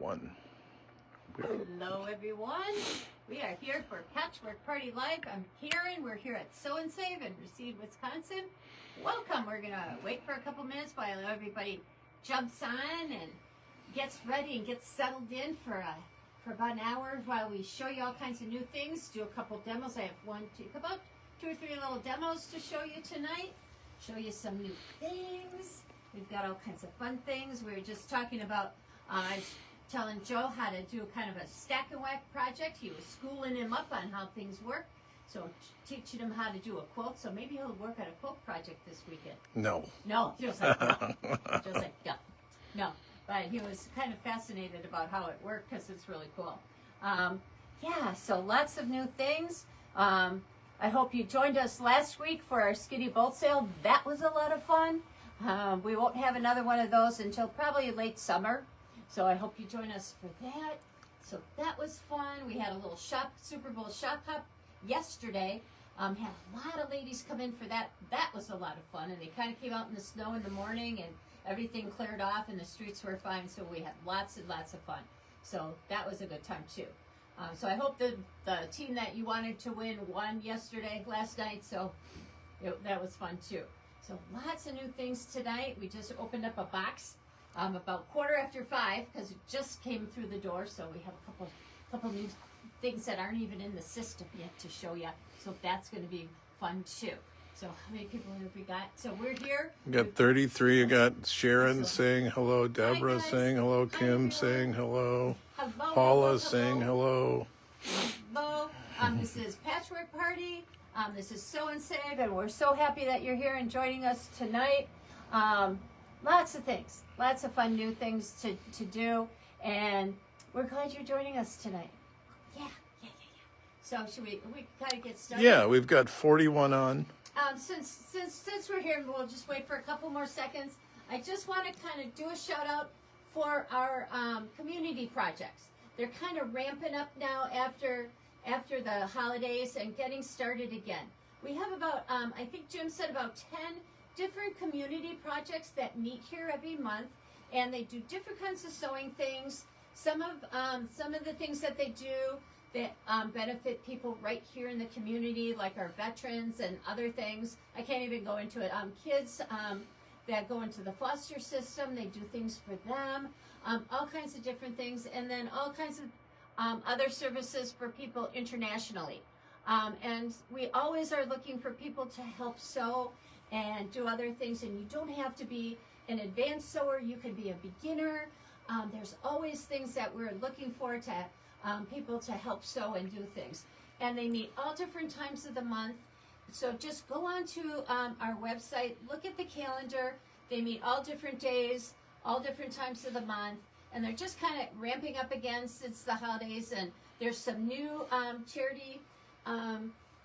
one. Hello, everyone. We are here for Patchwork Party Live. I'm Karen. We're here at Sew and Save in Racine, Wisconsin. Welcome. We're going to wait for a couple minutes while everybody jumps on and gets ready and gets settled in for about an hour while we show you all kinds of new things, do a couple demos. I have about 2 or 3 little demos to show you tonight, show you some new things. We've got all kinds of fun things. We were just talking about, I was telling Joe how to do kind of a stack and whack project. He was schooling him up on how things work, so teaching him how to do a quilt. So maybe he'll work on a quilt project this weekend. No. No, just like no. Just like no. No. But he was kind of fascinated about how it worked because it's really cool. Yeah, so lots of new things. I hope you joined us last week for our Skinny Bolt sale. That was a lot of fun. We won't have another one of those until probably late summer. So I hope you join us for that. So that was fun. We had a little Super Bowl shop hop yesterday. Had a lot of ladies come in for that. That was a lot of fun. And they kind of came out in the snow in the morning and everything cleared off and the streets were fine. So we had lots and lots of fun. So that was a good time too. So I hope the team that you wanted to win won last night. So that was fun too. So lots of new things tonight. We just opened up a box about 5:15 because it just came through the door. So we have a couple new things that aren't even in the system yet to show you. So that's going to be fun too. So how many people have we got? So we're here. We got 33. You got Sharon saying hello, Deborah saying hello, Kim saying hello, Paula saying hello. Hello. This is Patchwork Party. This is Sew and Save, and we're so happy that you're here and joining us tonight. Lots of things, lots of fun new things to do, and we're glad you're joining us tonight. Yeah. So should we kind of get started? Yeah, we've got 41 on. Since we're here, we'll just wait for a couple more seconds. I just want to kind of do a shout out for our community projects. They're kind of ramping up now after the holidays and getting started again. We have about, I think Jim said about 10 different community projects that meet here every month, and they do different kinds of sewing things. Some of the things that they do that benefit people right here in the community, like our veterans and other things. I can't even go into it. Kids that go into the foster system, they do things for them, all kinds of different things, and then all kinds of other services for people internationally. And we always are looking for people to help sew and do other things, and you don't have to be an advanced sewer. You can be a beginner. There's always things that we're looking for to people to help sew and do things. And they meet all different times of the month. So just go on to our website, look at the calendar. They meet all different days, all different times of the month. And they're just kind of ramping up again since the holidays. And there's some new charity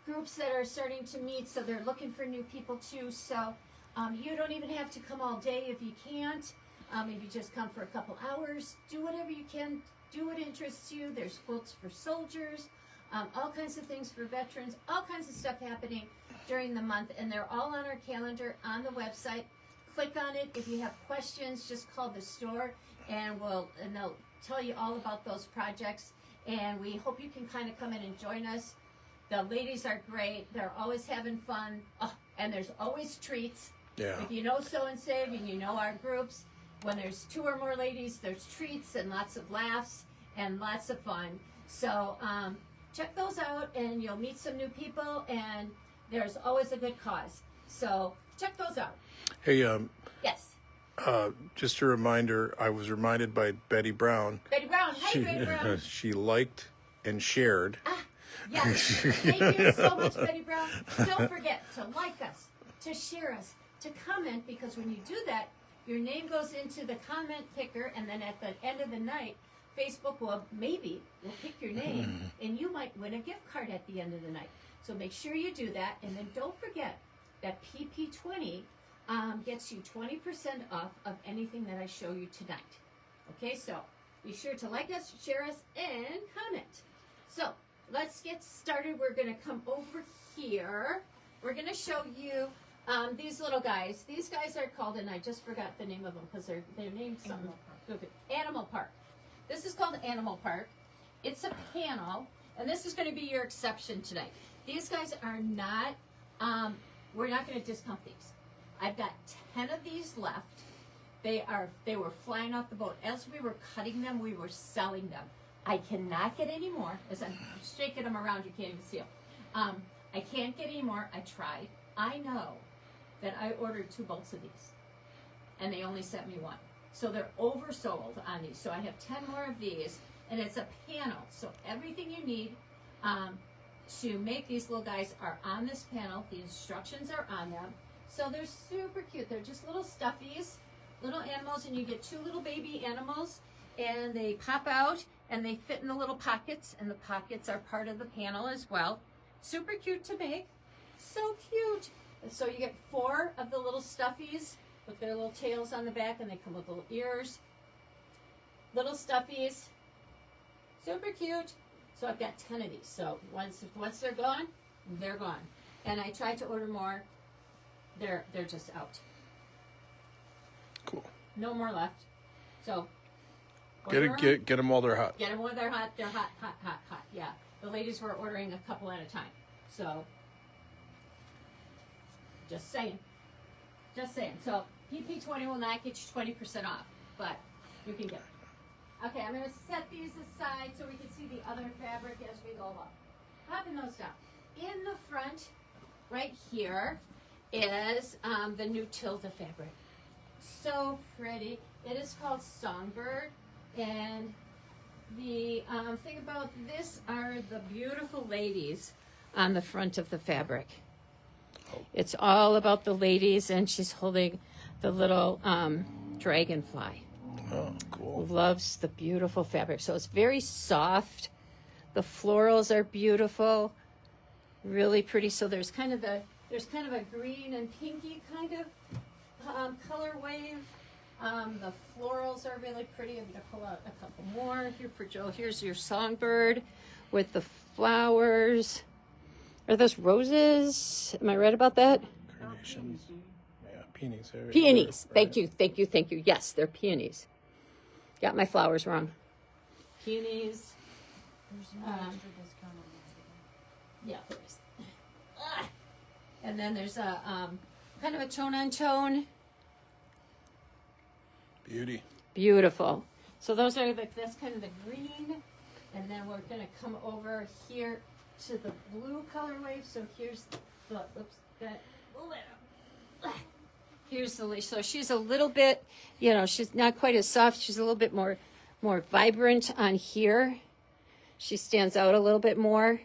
groups that are starting to meet. So they're looking for new people too. So you don't even have to come all day if you can't. Maybe just come for a couple hours. Do whatever you can. Do what interests you. There's quilts for soldiers, all kinds of things for veterans, all kinds of stuff happening during the month, and they're all on our calendar on the website. Click on it. If you have questions, just call the store, and they'll tell you all about those projects. And we hope you can kind of come in and join us. The ladies are great. They're always having fun, and there's always treats. Yeah. If you know Sew and Save and you know our groups, when there's 2 or more ladies, there's treats and lots of laughs and lots of fun. So check those out, and you'll meet some new people, and there's always a good cause. So check those out. Hey, Yes. just a reminder, I was reminded by Betty Brown. Betty Brown. Hi, Betty Brown. She liked and shared. Yes. Thank you so much, Betty Brown. Don't forget to like us, to share us, to comment, because when you do that, your name goes into the comment picker, and then at the end of the night, Facebook will pick your name, and you might win a gift card at the end of the night. So make sure you do that, and then don't forget that PP20 gets you 20% off of anything that I show you tonight. Okay, so be sure to like us, share us, and comment. So let's get started. We're going to come over here. We're going to show you these little guys. These guys are called, and I just forgot the name of them because they're named something. Animal Park. This is called Animal Park. It's a panel, and this is going to be your exception tonight. These guys are not, we're not going to discount these. I've got 10 of these left. They were flying off the boat. As we were cutting them, we were selling them. I cannot get any more. As I'm shaking them around, you can't even see them. I can't get any more. I tried. I know that I ordered 2 bolts of these, and they only sent me 1. So they're oversold on these. So I have 10 more of these, and it's a panel. So everything you need to make these little guys are on this panel. The instructions are on them. So they're super cute. They're just little stuffies, little animals, and you get 2 little baby animals, and they pop out, and they fit in the little pockets, and the pockets are part of the panel as well. Super cute to make. So cute. And so you get 4 of the little stuffies with their little tails on the back, and they come with little ears. Little stuffies. Super cute. So I've got 10 of these. So once they're gone, they're gone. And I tried to order more. They're just out. Cool. No more left. So Get them while they're hot. get them when they're hot. They're hot, hot, hot, hot. Yeah. The ladies were ordering a couple at a time. So just saying. Just saying. So PP20 will not get you 20% off, but you can get it. Okay, I'm going to set these aside so we can see the other fabric as we go along. Popping those down. In the front, right here, is the new Tilda fabric. So pretty. It is called Songbird, and the thing about this are the beautiful ladies on the front of the fabric. It's all about the ladies, and she's holding the little dragonfly. Oh, cool. Loves the beautiful fabric. So it's very soft. The florals are beautiful, really pretty. So there's kind of a green and pinky kind of color wave. The florals are really pretty. I'm going to pull out a couple more here for Joe. Here's your Songbird with the flowers. Are those roses? Am I right about that? Carnations. Yeah, peonies. Peonies. Right. Thank you, thank you, thank you. Yes, they're peonies. Got my flowers wrong. Peonies. There's no extra discount on that. Yeah, there is. And then there's a kind of a tone on tone. Beauty. Beautiful. So those are that's kind of the green, and then we're gonna come over here to the blue color wave. So here's the here's the so she's a little bit, she's not quite as soft. She's a little bit more vibrant on here. She stands out a little bit more.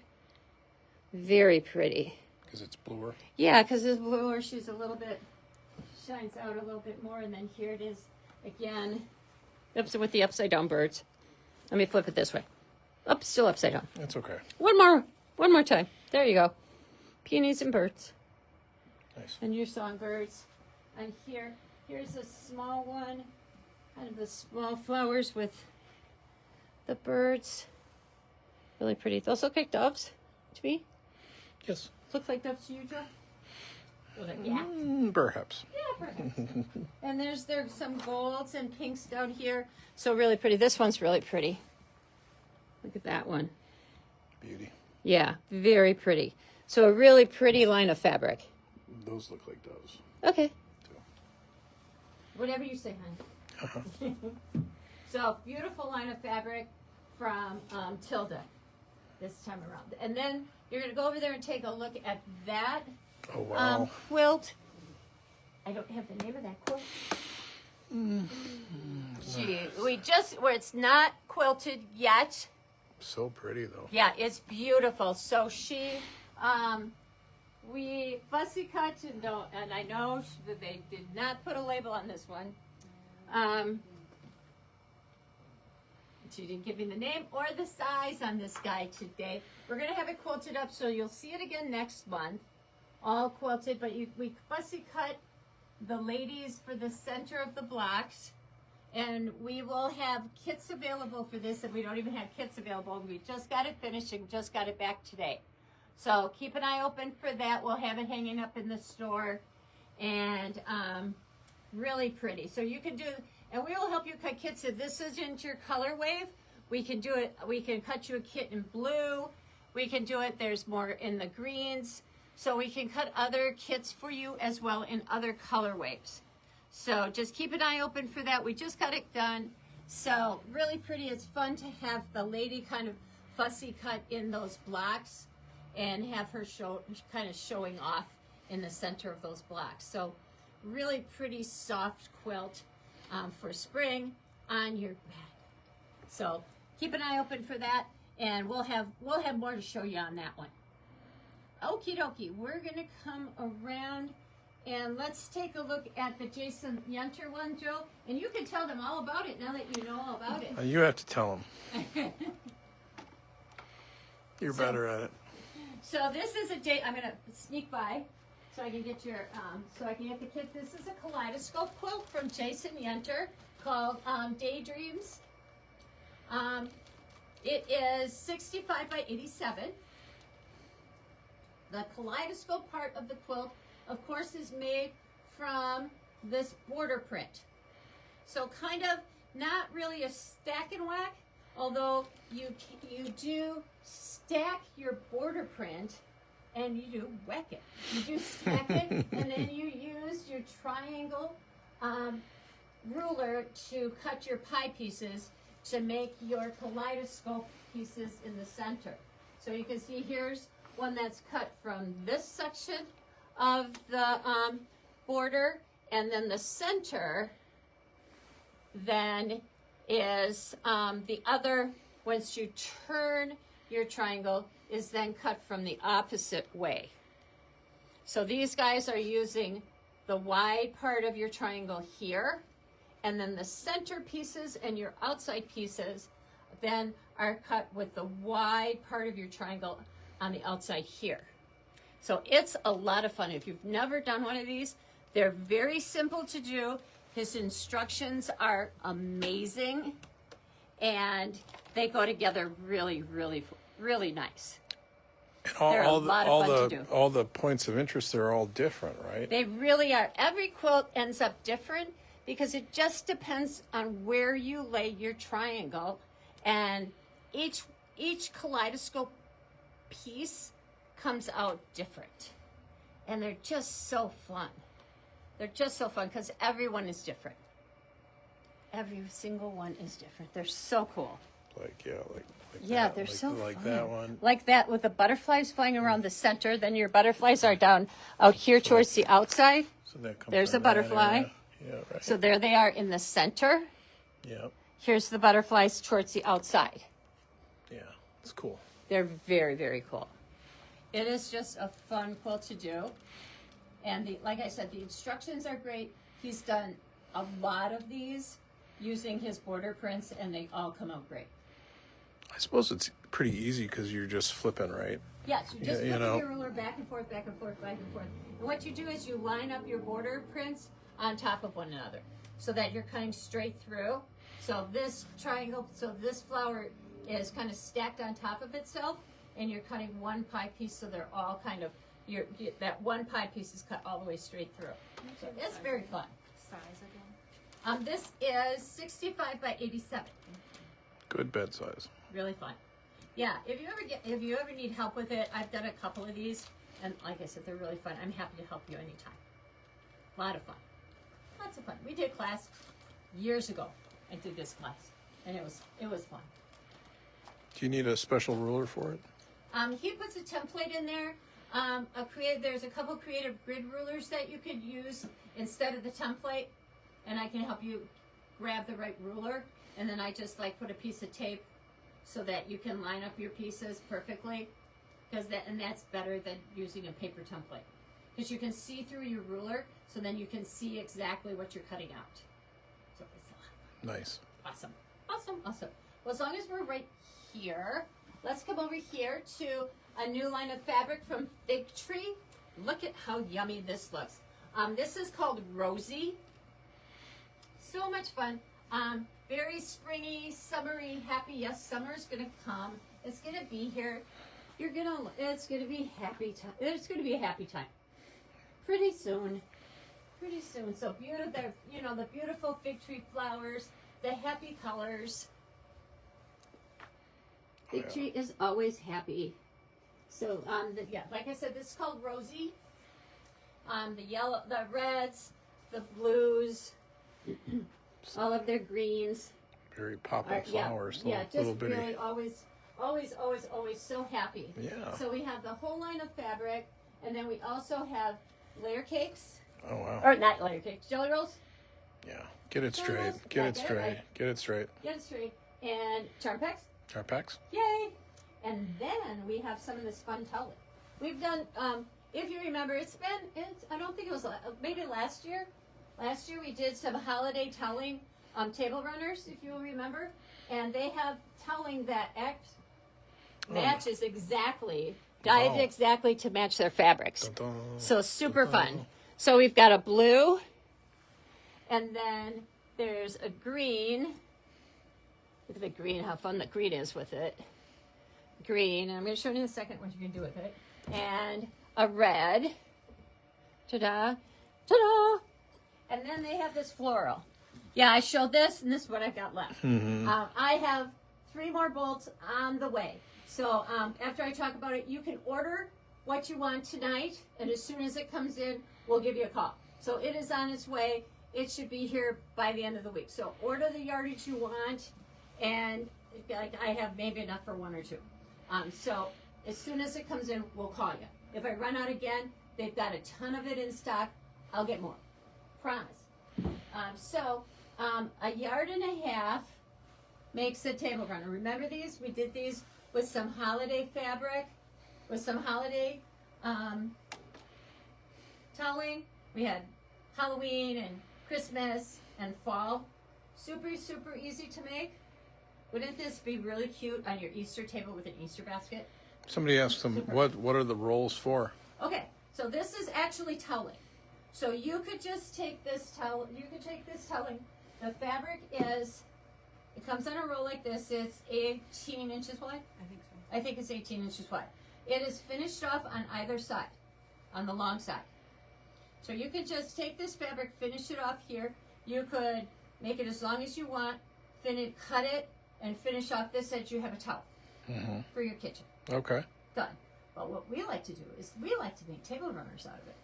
Very pretty. Because it's bluer. Yeah, because it's bluer. She's a little bit shines out a little bit more, and then here it is again. Oops, with the upside down birds. Let me flip it this way. Up, still upside down. That's okay. One more time. There you go. Peonies and birds. Nice. And your songbirds. And here's a small one. Kind of the small flowers with the birds. Really pretty. Those look like doves to me. Yes. Look like doves to you, Joe? Yeah. Perhaps. Yeah, perhaps. And there's some golds and pinks down here. So really pretty. This one's really pretty. Look at that one. Beauty. Yeah, very pretty. So a really pretty line of fabric. Those look like doves. Okay. Too. Whatever you say, hon. So beautiful line of fabric from Tilda this time around. And then you're going to go over there and take a look at that Oh, wow. quilt. I don't have the name of that quilt. Where it's not quilted yet. So pretty, though. Yeah, it's beautiful. So we fussy cut and I know that they did not put a label on this one. She didn't give me the name or the size on this guy today. We're gonna have it quilted up, so you'll see it again next month, all quilted. But we fussy cut the ladies for the center of the blocks. And we will have kits available for this, and we don't even have kits available. We just got it finished and just got it back today. So keep an eye open for that. We'll have it hanging up in the store, and really pretty. So you can do, And we will help you cut kits. If this isn't your color wave, we can do it. We can cut you a kit in blue. We can do it. There's more in the greens. So we can cut other kits for you as well in other color waves. So just keep an eye open for that. We just got it done. So really pretty. It's fun to have the lady kind of fussy cut in those blocks and have her kind of showing off in the center of those blocks. So really pretty soft quilt for spring on your back. So keep an eye open for that, and we'll have more to show you on that one. Okie dokie, we're gonna come around and let's take a look at the Jason Yenter one, Joe. And you can tell them all about it now that you know all about it. You have to tell them. You're better at it. So this is I'm gonna sneak by so I can get your the kit. This is a kaleidoscope quilt from Jason Yenter called Daydreams. It is 65 by 87. The kaleidoscope part of the quilt, of course, is made from this border print. So kind of not really a stack and whack, although you do stack your border print and you do whack it. You do stack it and then you use your triangle ruler to cut your pie pieces to make your kaleidoscope pieces in the center. So you can see here's one that's cut from this section of the border, and then the center then is the other, once you turn your triangle, is then cut from the opposite way. So these guys are using the wide part of your triangle here, and then the center pieces and your outside pieces then are cut with the wide part of your triangle on the outside here. So it's a lot of fun. If you've never done one of these, they're very simple to do. His instructions are amazing, and they go together really, really, really nice. And They're a lot of fun to do. all the points of interest, they're all different, right? They really are. Every quilt ends up different because it just depends on where you lay your triangle, and each kaleidoscope piece comes out different, and they're just so fun. They're just so fun because everyone is different. Every single one is different. They're so cool. They're so like fun. that one. Like that with the butterflies flying around the center. Then your butterflies are down out here towards the outside. So that comes There's from a butterfly. that area. Yeah, right. So there they are in the center. Yep. Here's the butterflies towards the outside. Yeah, it's cool. They're very, very cool. It is just a fun quilt to do. And like I said, the instructions are great. He's done a lot of these using his border prints, and they all come out great. I suppose it's pretty easy because you're just flipping, right? Yes, you just Yeah, flip your ruler back and forth, back and forth, back and forth. And what you do is you line up your border prints on top of one another so that you're cutting straight through. So this triangle, so this flower is kind of stacked on top of itself, and you're cutting one pie piece, so they're all kind of, that one pie piece is cut all the way straight through. So it's very fun. Size again? This is 65 by 87. Good bed size. Really fun. Yeah, if you ever need help with it, I've done a couple of these, and like I said, they're really fun. I'm happy to help you anytime. A lot of fun. Lots of fun. We did class years ago. I did this class, and it was fun. Do you need a special ruler for it? He puts a template in there. There's a couple creative grid rulers that you could use instead of the template, and I can help you grab the right ruler. And then I just put a piece of tape so that you can line up your pieces perfectly, and that's better than using a paper template, because you can see through your ruler, so then you can see exactly what you're cutting out. So it's a lot of fun. Nice. Awesome. Awesome. Awesome. Well, as long as we're right here, let's come over here to a new line of fabric from Fig Tree. Look at how yummy this looks. This is called Rosie. So much fun. Very springy, summery, happy. Yes, summer's gonna come. It's gonna be here. It's gonna be happy time. It's gonna be a happy time. Pretty soon. pretty soon. So beautiful, the beautiful fig tree flowers, the happy colors. Fig tree is always happy. So, like I said, this is called Rosie. The yellow, the reds, the blues, all of their greens. Very popping flowers. Just little bitty. really always so happy. Yeah. So we have the whole line of fabric, and then we also have layer cakes. Oh wow. Or not layer cakes, jelly rolls. Yeah. Get it Jelly straight. rolls? Get Yeah, it straight. Get it straight. Get it straight. And charm packs. Chart packs. Yay! And then we have some of this fun telling. We've done, if you remember, I don't think it was, maybe last year. Last year we did some holiday telling table runners, if you will remember. And they have telling that matches exactly, dyed exactly to match their fabrics. Dun-dun. So super fun. So we've got a blue, and then there's a green. Look at the green, how fun the green is with it. Green, and I'm going to show you in a second what you can do with it. And a red. Ta-da. Ta-da. And then they have this floral. Yeah, I showed this, and this is what I've got left. I have 3 more bolts on the way. So after I talk about it, you can order what you want tonight, and as soon as it comes in, we'll give you a call. So it is on its way. It should be here by the end of the week. So order the yardage you want, and I have maybe enough for 1 or 2. So as soon as it comes in, we'll call you. If I run out again, they've got a ton of it in stock. I'll get more. Promise. A yard and a half makes a table runner. Remember these? We did these with some holiday fabric, with some holiday telling. We had Halloween and Christmas and fall. Super, super easy to make. Wouldn't this be really cute on your Easter table with an Easter basket? Somebody asked them, what are the rolls for? Okay, so this is actually telling. So you could just take this telling. The fabric it comes on a roll like this. It's 18 inches wide. I think so. I think it's 18 inches wide. It is finished off on either side, on the long side. So you could just take this fabric, finish it off here. You could make it as long as you want, cut it, and finish off this edge. You have a towel for your kitchen. Okay. Done. But what we like to do is we like to make table runners out of it.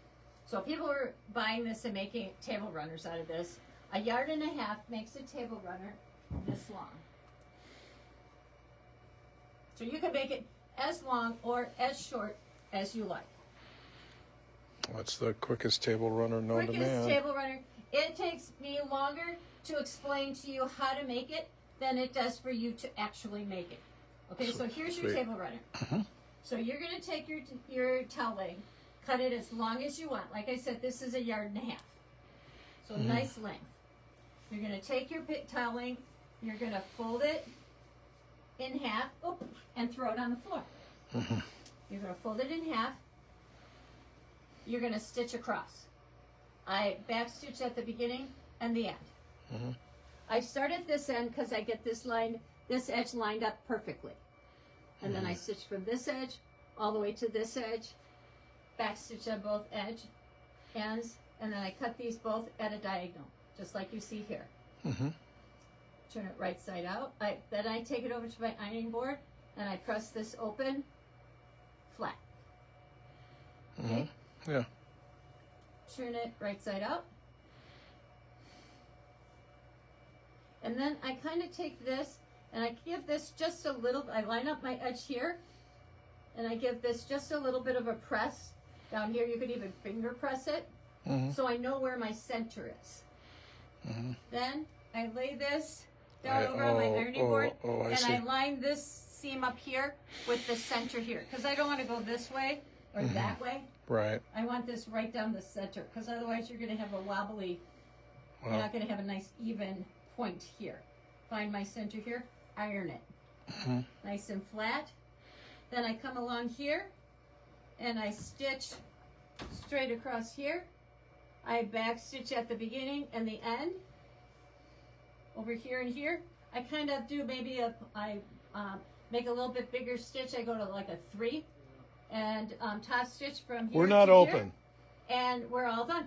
So people are buying this and making table runners out of this. A yard and a half makes a table runner this long. So you can make it as long or as short as you like. That's the quickest table runner known to Quickest man. table runner. It takes me longer to explain to you how to make it than it does for you to actually make it. Okay, so here's your Sweet. table runner. So you're going to take your telling, cut it as long as you want. Like I said, this is a yard and a half. So nice length. You're going to take your telling, you're going to fold it in half, and throw it on the floor. You're going to fold it in half. You're going to stitch across. I back stitch at the beginning and the end. I start at this end because I get this edge lined up perfectly. And then I stitch from this edge all the way to this edge, back stitch on both ends, and then I cut these both at a diagonal, just like you see here. Turn it right side out. Then I take it over to my ironing board and I press this open flat. Okay? Yeah. Turn it right side out. And then I kind of take this and I give this just a little, I line up my edge here and I give this just a little bit of a press. Down here you could even finger press it so I know where my center is. Then I lay this down over on my ironing board and I line this seam up here with the center here because I don't want to go this way or that way. Right. I want this right down the center because otherwise you're going to have a wobbly, you're not going to have a nice even point here. Find my center here, iron it. Nice and flat. Then I come along here and I stitch straight across here. I back stitch at the beginning and the end. Over here and here. I kind of do maybe I make a little bit bigger stitch. I go to like a 3 and top stitch from here We're not to open. here, and we're all done.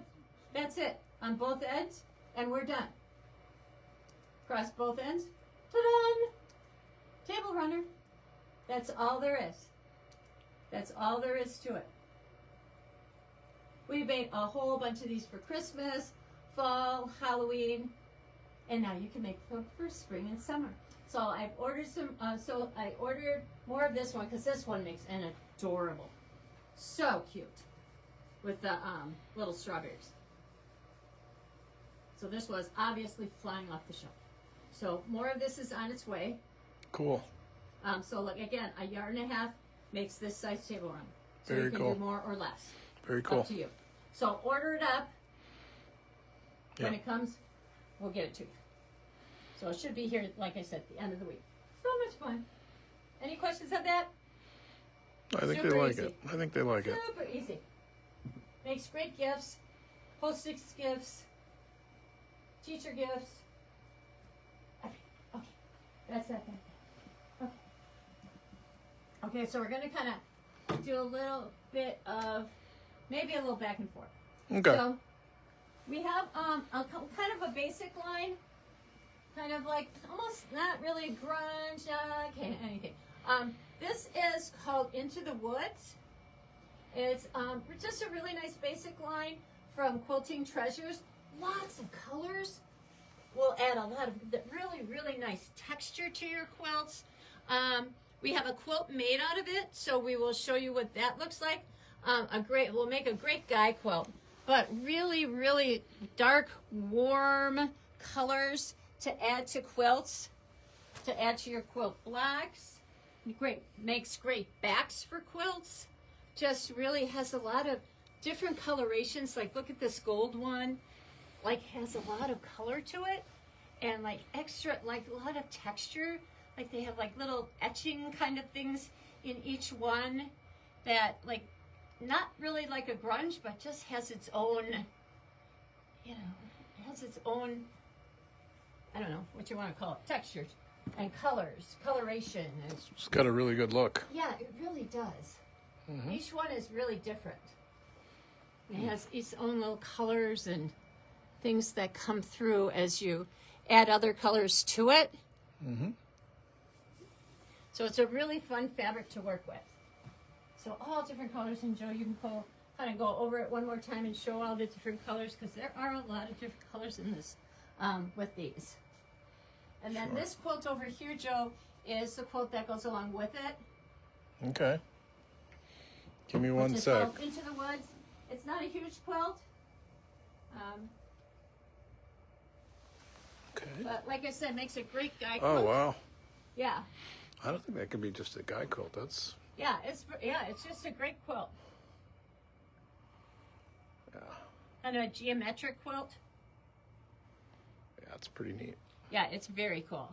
That's it on both ends, and we're done. Cross both ends. Ta-da! Table runner. That's all there is. That's all there is to it. We made a whole bunch of these for Christmas, fall, Halloween, and now you can make them for spring and summer. So I've ordered some. So I ordered more of this one because this one makes an adorable, so cute, with the little strawberries. So this was obviously flying off the shelf. So more of this is on its way. Cool. So look, again, a yard and a half makes this size table run. So Very you can cool. do more or less. Very cool. Up to you. So order it up. When Yeah. it comes, we'll get it to you. So it should be here, like I said, at the end of the week. So much fun. Any questions on that? I think Super they like easy. it. I think they like it. Super easy. Makes great gifts. Post-its gifts. Teacher gifts. Okay. That's that. Okay. Okay, so we're going to kind of do a little bit of, maybe a little back and forth. Okay. So we have kind of a basic line, kind of like almost not really grunge, okay, anything. This is called Into the Woods. It's just a really nice basic line from Quilting Treasures. Lots of colors. We'll add a lot of really, really nice texture to your quilts. We have a quilt made out of it, so we will show you what that looks like. We'll make a great guy quilt, but really, really dark, warm colors to add to quilts, to add to your quilt blocks. Great, makes great backs for quilts. Just really has a lot of different colorations. Like look at this gold one, like has a lot of color to it, and like extra, like a lot of texture. Like they have like little etching kind of things in each one that like, not really like a grunge, but just has its own, you know, has its own, I don't know what you want to call it, textures and colors, coloration. And, It's got a really good look. yeah, it really does. Mm-hmm. Each one is really different. It has its own little colors and things that come through as you add other colors to it. Mm-hmm. So it's a really fun fabric to work with. So all different colors, and Joe, you can kind of go over it one more time and show all the different colors, because there are a lot of different colors in this with these. And then this quilt over here, Joe, is the quilt that goes along with it. Okay. Give me one which is sec. called Into the Woods. It's not a huge quilt, Okay. but like I said, makes a great guy quilt. Oh wow. Yeah, I don't think that could be just a guy quilt. That's yeah, it's just a great quilt. yeah. And a geometric quilt. Yeah, it's pretty neat. Yeah, it's very cool.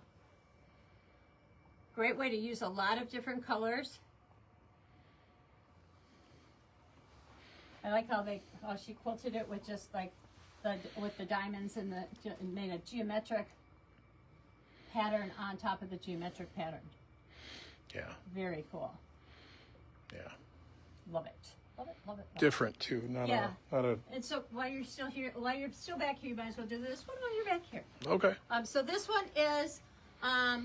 Great way to use a lot of different colors. I like how she quilted it with just like with the diamonds and made a geometric pattern on top of the geometric pattern. Yeah. Very cool. Yeah. Love it. Love it. Love it. Love Different too. Yeah. Not a. And so while you're still here, while you're still back here, you might as well do this one while you're back here. Okay. So this one is I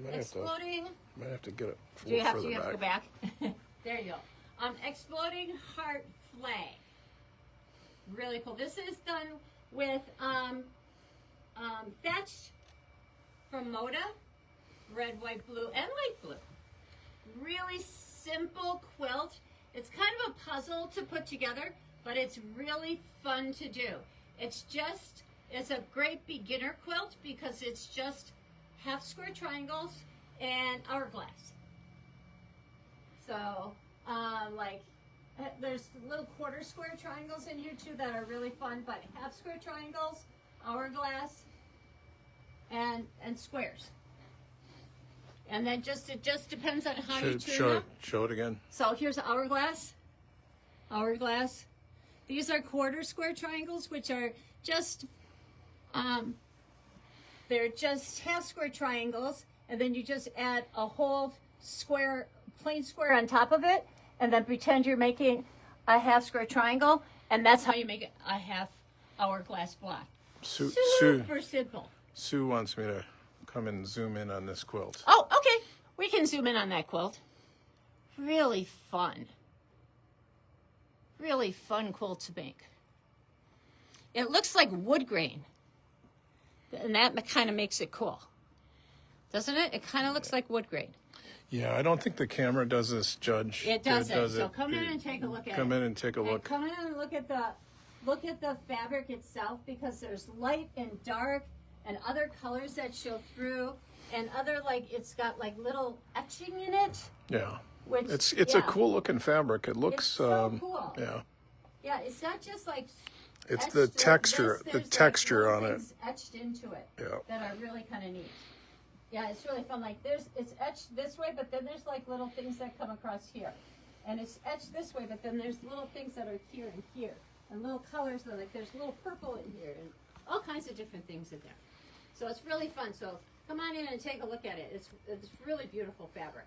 might exploding. have to get it Do you have further to go back. back? There you go. Exploding Heart Flag. Really cool. This is done with thatch from Moda, red, white, blue, and light blue. Really simple quilt. It's kind of a puzzle to put together, but it's really fun to do. It's a great beginner quilt because it's just half square triangles and hourglass. So, there's little quarter square triangles in here too that are really fun, but half square triangles, hourglass, and squares. And then it just depends on how you tune them. Show it again. So here's hourglass. Hourglass. These are quarter square triangles, which are just they're just half square triangles, and then you just add a whole square, plain square on top of it, and then pretend you're making a half square triangle, and that's how you make it a half hourglass block. Sue Super simple. Sue wants me to come and zoom in on this quilt. Oh, okay. We can zoom in on that quilt. Really fun. Really fun quilt to make. It looks like wood grain. And that kind of makes it cool. Doesn't it? It kind of looks like wood grain. Yeah, I don't think the camera does this, Judge. It doesn't. So come in and take a look at it. Come in and take a look. Come in and look at the fabric itself, because there's light and dark and other colors that show through, and other, like, it's got like little etching in it. Yeah. Which, It's a cool looking fabric. It looks It's so cool. Yeah. Yeah, it's not just like It's etched the like texture, this. the There's, texture like, on little it. things etched into it. Yeah. That are really kind of neat. Yeah, it's really fun. Like it's etched this way, but then there's like little things that come across here, and it's etched this way, but then there's little things that are here and here, and little colors that, like, there's little purple in here, and all kinds of different things in there. So it's really fun. So come on in and take a look at it. It's really beautiful fabric.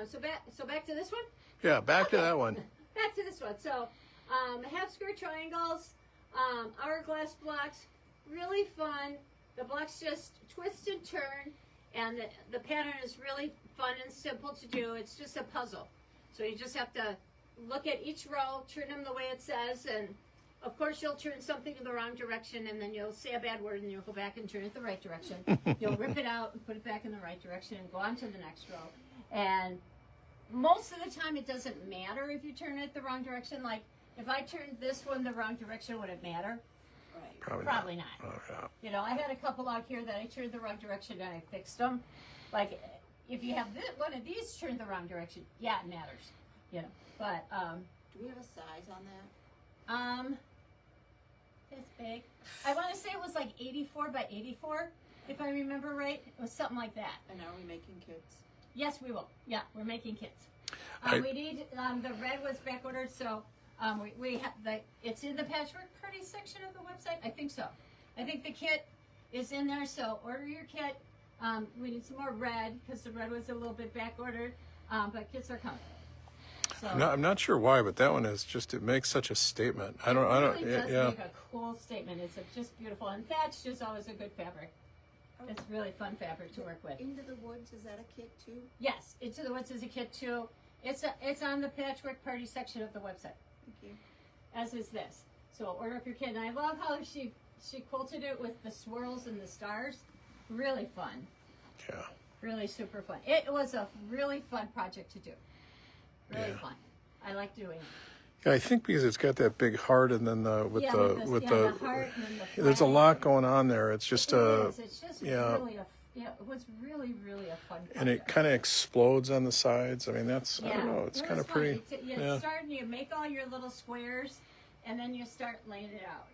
So back to this one. Yeah, back to that one. Back to this one. So half square triangles, hourglass blocks, really fun. The blocks just twist and turn, and the pattern is really fun and simple to do. It's just a puzzle. So you just have to look at each row, turn them the way it says, and of course you'll turn something in the wrong direction, and then you'll say a bad word, and you'll go back and turn it the right direction. You'll rip it out and put it back in the right direction and go on to the next row. And most of the time it doesn't matter if you turn it the wrong direction. Like, if I turned this one the wrong direction, would it matter? Probably not. Oh, yeah. You know, I had a couple out here that I turned the wrong direction and I fixed them. Like, if you have one of these turned the wrong direction, yeah, it matters. You know, but Do we have a size on that? it's big. I want to say it was like 84 by 84, if I remember right. It was something like that. And are we making kits? Yes, we will. Yeah, we're making kits. I- We need the red was back ordered, so we have it's in the Patchwork Party section of the website. I think so. I think the kit is in there, so order your kit. We need some more red because the red was a little bit back ordered, but kits are coming. So I'm not sure why, but that one is just, it makes such a statement. it really does make a cool statement. It's just beautiful, and thatch is always a good fabric. It's really fun fabric to work with. Into the Woods, is that a kit too? Yes, Into the Woods is a kit too. It's on the Patchwork Party section of the website. Thank you. As is this. So order up your kit. And I love how she quilted it with the swirls and the stars. Really fun. Yeah. Really super fun. It was a really fun project to do. Really fun. I like doing it. Yeah, I think because it's got that big heart, and then the the heart and then the there's a flag. lot going on there. It's just It is. It's just yeah. really it was really a fun project. and it kind of explodes on the sides. I mean, that's, I don't know, it's it kind was of fun. pretty. You start and you make all your little squares, and then you start laying it out.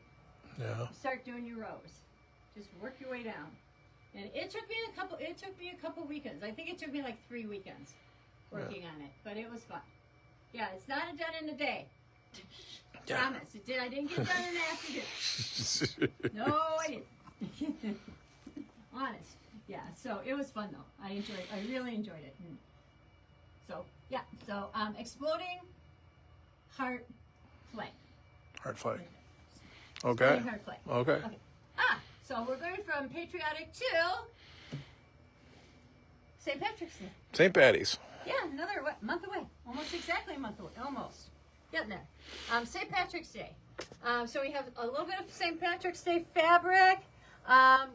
Yeah. You start doing your rows. Just work your way down. And it took me a couple weekends. I think it took me like 3 weekends working on it, but it was fun. Yeah, it's not done in a day. Yeah. Promise. I didn't get done in an afternoon. No, I didn't. Honest. Yeah, so it was fun though. I really enjoyed it. And so, yeah. So, exploding heart flame. Heart flag. Exploding Okay. heart flame. Okay. Okay. So we're going from patriotic to St. Patrick's Day. St. Patty's. Yeah, another month away. Almost exactly a month away. Almost. Getting there. St. Patrick's Day. So we have a little bit of St. Patrick's Day fabric.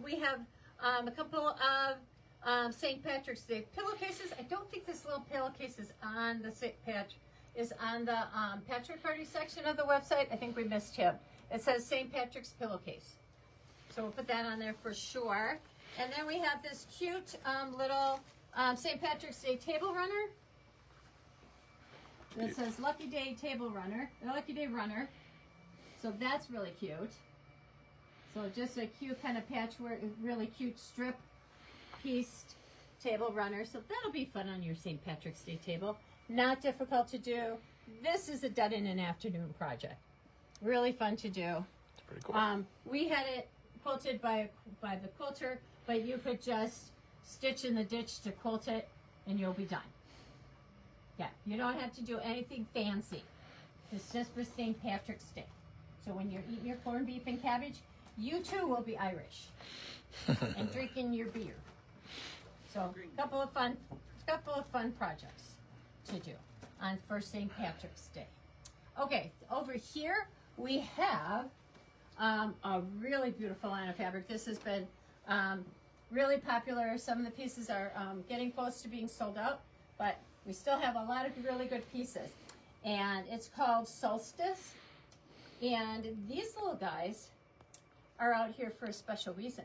We have a couple of St. Patrick's Day pillowcases. I don't think this little pillowcase is on the Patchwork Party section of the website. I think we missed him. It says St. Patrick's pillowcase. So we'll put that on there for sure. And then we have this cute little St. Patrick's Day table runner. It says Lucky Day Table Runner, Lucky Day Runner. So that's really cute. So just a cute kind of patchwork, really cute strip pieced table runner. So that'll be fun on your St. Patrick's Day table. Not difficult to do. This is a done in an afternoon project. Really fun to do. It's pretty cool. We had it quilted by the quilter, but you could just stitch in the ditch to quilt it and you'll be done. Yeah, you don't have to do anything fancy. It's just for St. Patrick's Day. So when you're eating your corned beef and cabbage, you too will be Irish and drinking your beer. So couple of fun projects to do on first St. Patrick's Day. Okay, over here we have a really beautiful line of fabric. This has been really popular. Some of the pieces are getting close to being sold out, but we still have a lot of really good pieces. And it's called Solstice. And these little guys are out here for a special reason.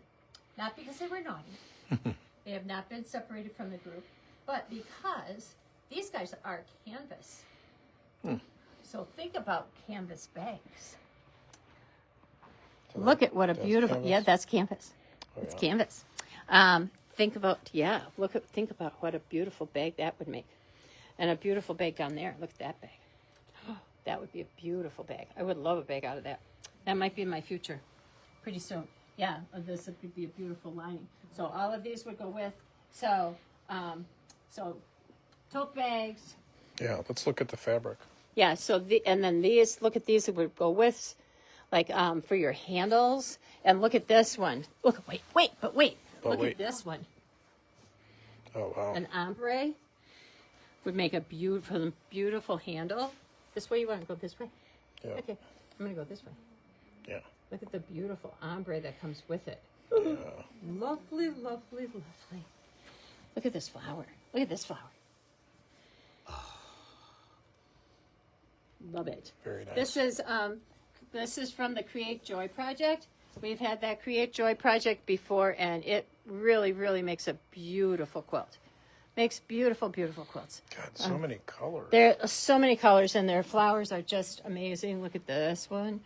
Not because they were naughty. They have not been separated from the group, but because these guys are canvas. So think about canvas bags. So Look at what a beautiful, canvas? yeah, that's canvas. Oh, It's yeah. canvas. Think about what a beautiful bag that would make. And a beautiful bag down there. Look at that bag. That would be a beautiful bag. I would love a bag out of that. That might be in my future pretty soon. Yeah, this would be a beautiful lining. So all of these would go with. So tote bags. Yeah, let's look at the fabric. Yeah, so and then these, look at these that would go with, like for your handles. And look at this one. Look at this one. Oh, wow. An ombre would make a beautiful, beautiful handle. This way, you want to go this way? Yeah. Okay, I'm going to go this way. Yeah. Look at the beautiful ombre that comes with it. Yeah. Lovely, lovely, lovely. Look at this flower. Look at this flower. Love it. Very nice. This is from the Create Joy Project. We've had that Create Joy Project before, and it really, really makes a beautiful quilt. Makes beautiful, beautiful quilts. God, so many colors. There are so many colors, and their flowers are just amazing. Look at this one.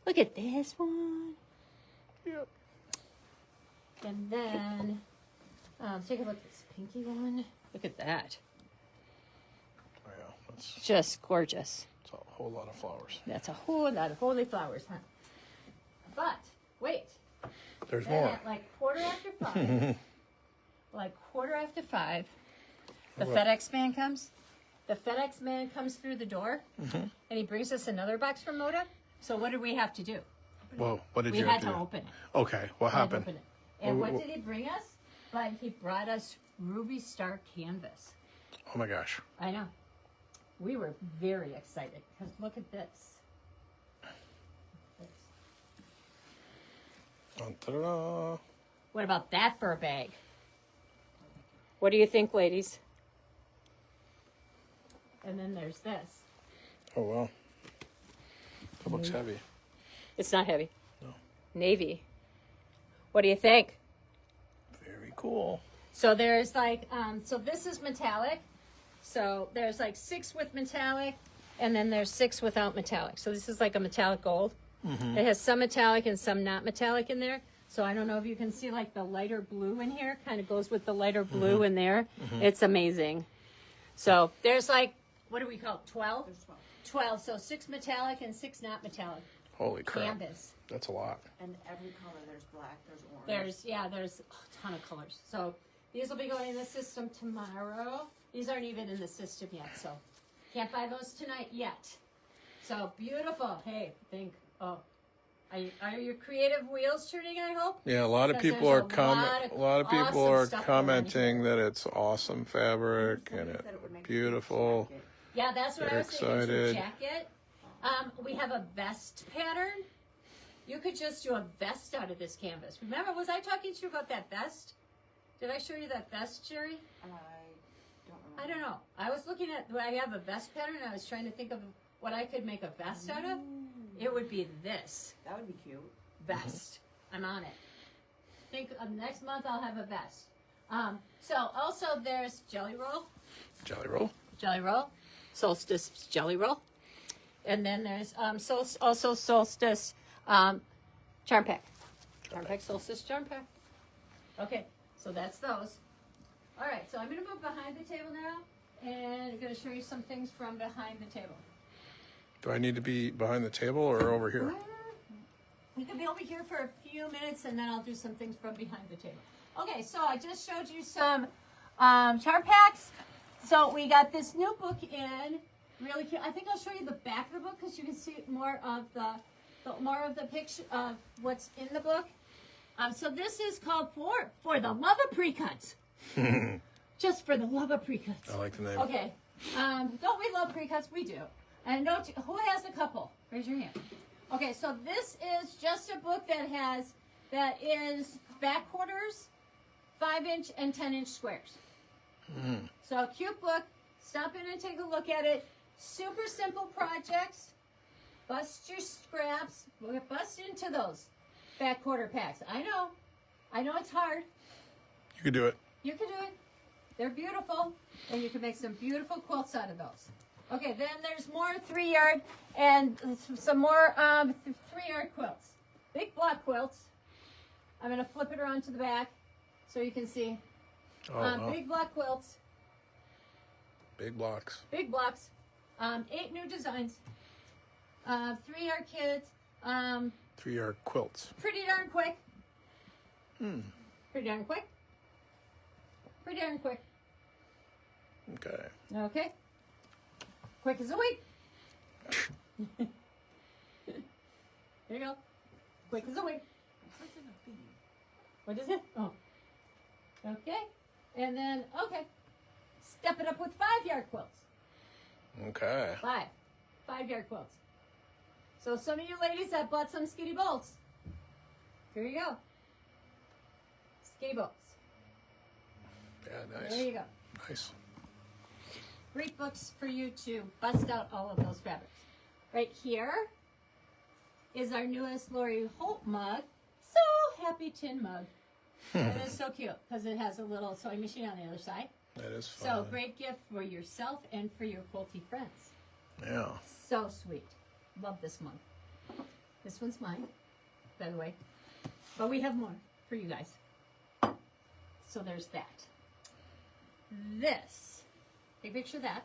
Look at this one. Yep. And then, take a look at this pinky one. Look at that. Oh, yeah, that's Just gorgeous. a whole lot of flowers. That's a whole lot of holy flowers, huh? But, wait. There's Then more. at like quarter after five, the What? FedEx man comes. The FedEx man comes through the door, and he brings us another box from Moda. So what did we have to do? Whoa, what did We you had have to to do? open it. Okay, what We had to happened? open it. And Wha- what wha- did he bring us? But he brought us Ruby Star Canvas. Oh my gosh. I know. We were very excited because look at this. Dun, ta-da. What about that for a bag? What do you think, ladies? And then there's this. Oh, wow. That looks heavy. It's not heavy. No. Navy. What do you think? Very cool. So there's like, so this is metallic. So there's like 6 with metallic, and then there's 6 without metallic. So this is like a metallic gold. It has some metallic and some not metallic in there. So I don't know if you can see like the lighter blue in here, kind of goes with the lighter blue in there. It's amazing. So there's like, what do we call it, 12? 12, so 6 metallic and 6 not metallic. Holy crap. Canvas. That's a lot. And every color, there's black, there's orange. There's a ton of colors. So these will be going in the system tomorrow. These aren't even in the system yet, so can't buy those tonight yet. So beautiful. Hey, are your creative wheels turning, I hope? Yeah, a lot of Because people there's are a lot of people awesome are stuff going on commenting that it's awesome fabric and Somebody said it would make a beautiful. jacket. Yeah, that's what They're I was thinking. It's a excited. jacket. We have a vest pattern. You could just do a vest out of this canvas. Remember, was I talking to you about that vest? Did I show you that vest, Sherry? I don't I remember. don't know. I was looking at, I have a vest pattern, and I was trying to think of what I could make a vest out of. It would be this That would be cute. vest. I'm on it. Think next month I'll have a vest. So also there's jelly roll, Jelly roll. solstice jelly roll, and then there's also solstice charm pack, solstice charm pack. Okay, so that's those. All right, so I'm going to move behind the table now, and I'm going to show you some things from behind the table. Do I need to be behind the table or over here? We can be over here for a few minutes, and then I'll do some things from behind the table. Okay, so I just showed you some charm packs. So we got this new book in, really cute. I think I'll show you the back of the book because you can see more of the more of the picture of what's in the book. So this is called For the Love of Pre-Cuts. Just for the love of pre-cuts. I like the name. Okay. Don't we love pre-cuts? We do. And don't you, who has a couple? Raise your hand. Okay, so this is just a book that is back quarters, 5-inch and 10-inch squares. So a cute book. Stop in and take a look at it. Super simple projects. Bust your scraps. Bust into those back quarter packs. I know it's hard. You could do it. You can do it. They're beautiful, and you can make some beautiful quilts out of those. Okay, then there's more 3-yard and some more 3-yard quilts. Big block quilts. I'm going to flip it around to the back so you can see. Big block quilts. Big blocks. Big blocks. 8 new designs. 3-yard kids. 3-yard quilts. Pretty darn quick. Pretty darn quick. Pretty darn quick. Okay. Okay. Quick as a wink. There you go. Quick as a wink. What is it? Oh. Okay. And then, okay. Step it up with 5-yard quilts. Okay. 5-yard quilts. So some of you ladies that bought some skinny bolts. Here you go. Skinny bolts. Yeah, nice. There you go. Nice. Great books for you to bust out all of those fabrics. Right here is our newest Lori Holt mug. So happy tin mug. It is so cute because it has a little sewing machine on the other side. That is fun. So great gift for yourself and for your quilty friends. Yeah. So sweet. Love this mug. This one's mine, by the way. But we have more for you guys. So there's that. This. Take a picture of that.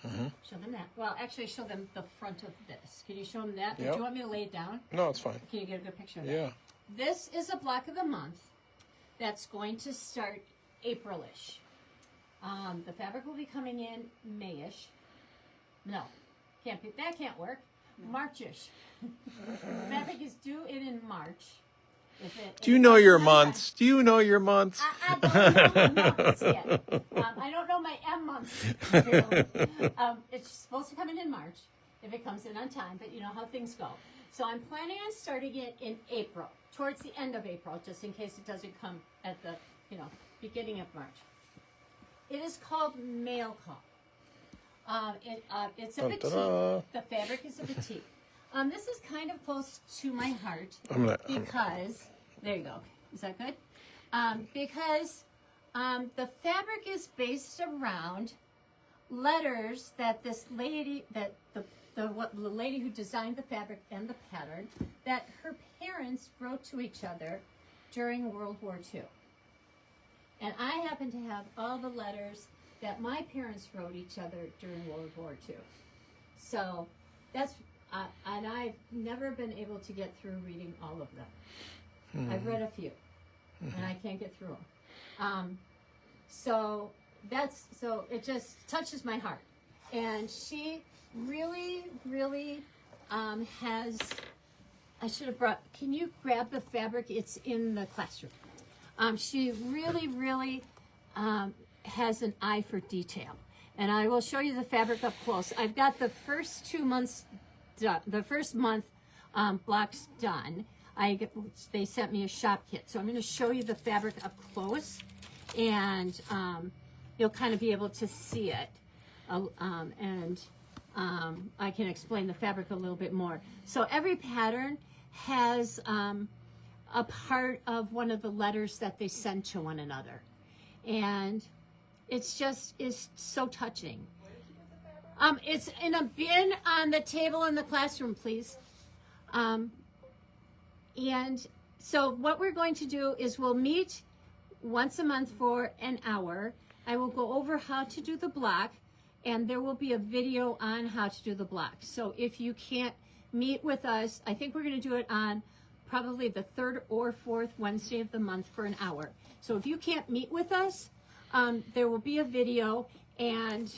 Show them that. Well, actually, show them the front of this. Can you show them that? Yep. Do you want me to lay it down? No, it's fine. Can you get a good picture of that? Yeah. This is a block of the month that's going to start April-ish. The fabric will be coming in May-ish. No, that can't work. March-ish. Fabric is due in March. Do you know your months? Do you know your months? I don't know my months yet. I don't know my M months. It's supposed to come in March if it comes in on time, but you know how things go. So I'm planning on starting it in April, towards the end of April, just in case it doesn't come at the beginning of March. It is called Mail Call. It's a petite. The fabric is a petite. This is kind of close to my heart because, there you go. Is that good? Because the fabric is based around letters that this lady, that the lady who designed the fabric and the pattern, that her parents wrote to each other during World War II. And I happen to have all the letters that my parents wrote each other during World War II. So that's, and I've never been able to get through reading all of them. I've read a few, and I can't get through them. So it just touches my heart. And she really, really has, I should have brought, can you grab the fabric? It's in the classroom. She really, really has an eye for detail. And I will show you the fabric up close. I've got the first 2 months done, the first month blocks done. They sent me a shop kit. So I'm going to show you the fabric up close, and you'll kind of be able to see it. I can explain the fabric a little bit more. So every pattern has a part of one of the letters that they send to one another. And it's so touching. It's in a bin on the table in the classroom, please. And so what we're going to do is we'll meet once a month for an hour. I will go over how to do the block, and there will be a video on how to do the block. So if you can't meet with us, I think we're going to do it on probably the 3rd or 4th Wednesday of the month for an hour. So if you can't meet with us, there will be a video, and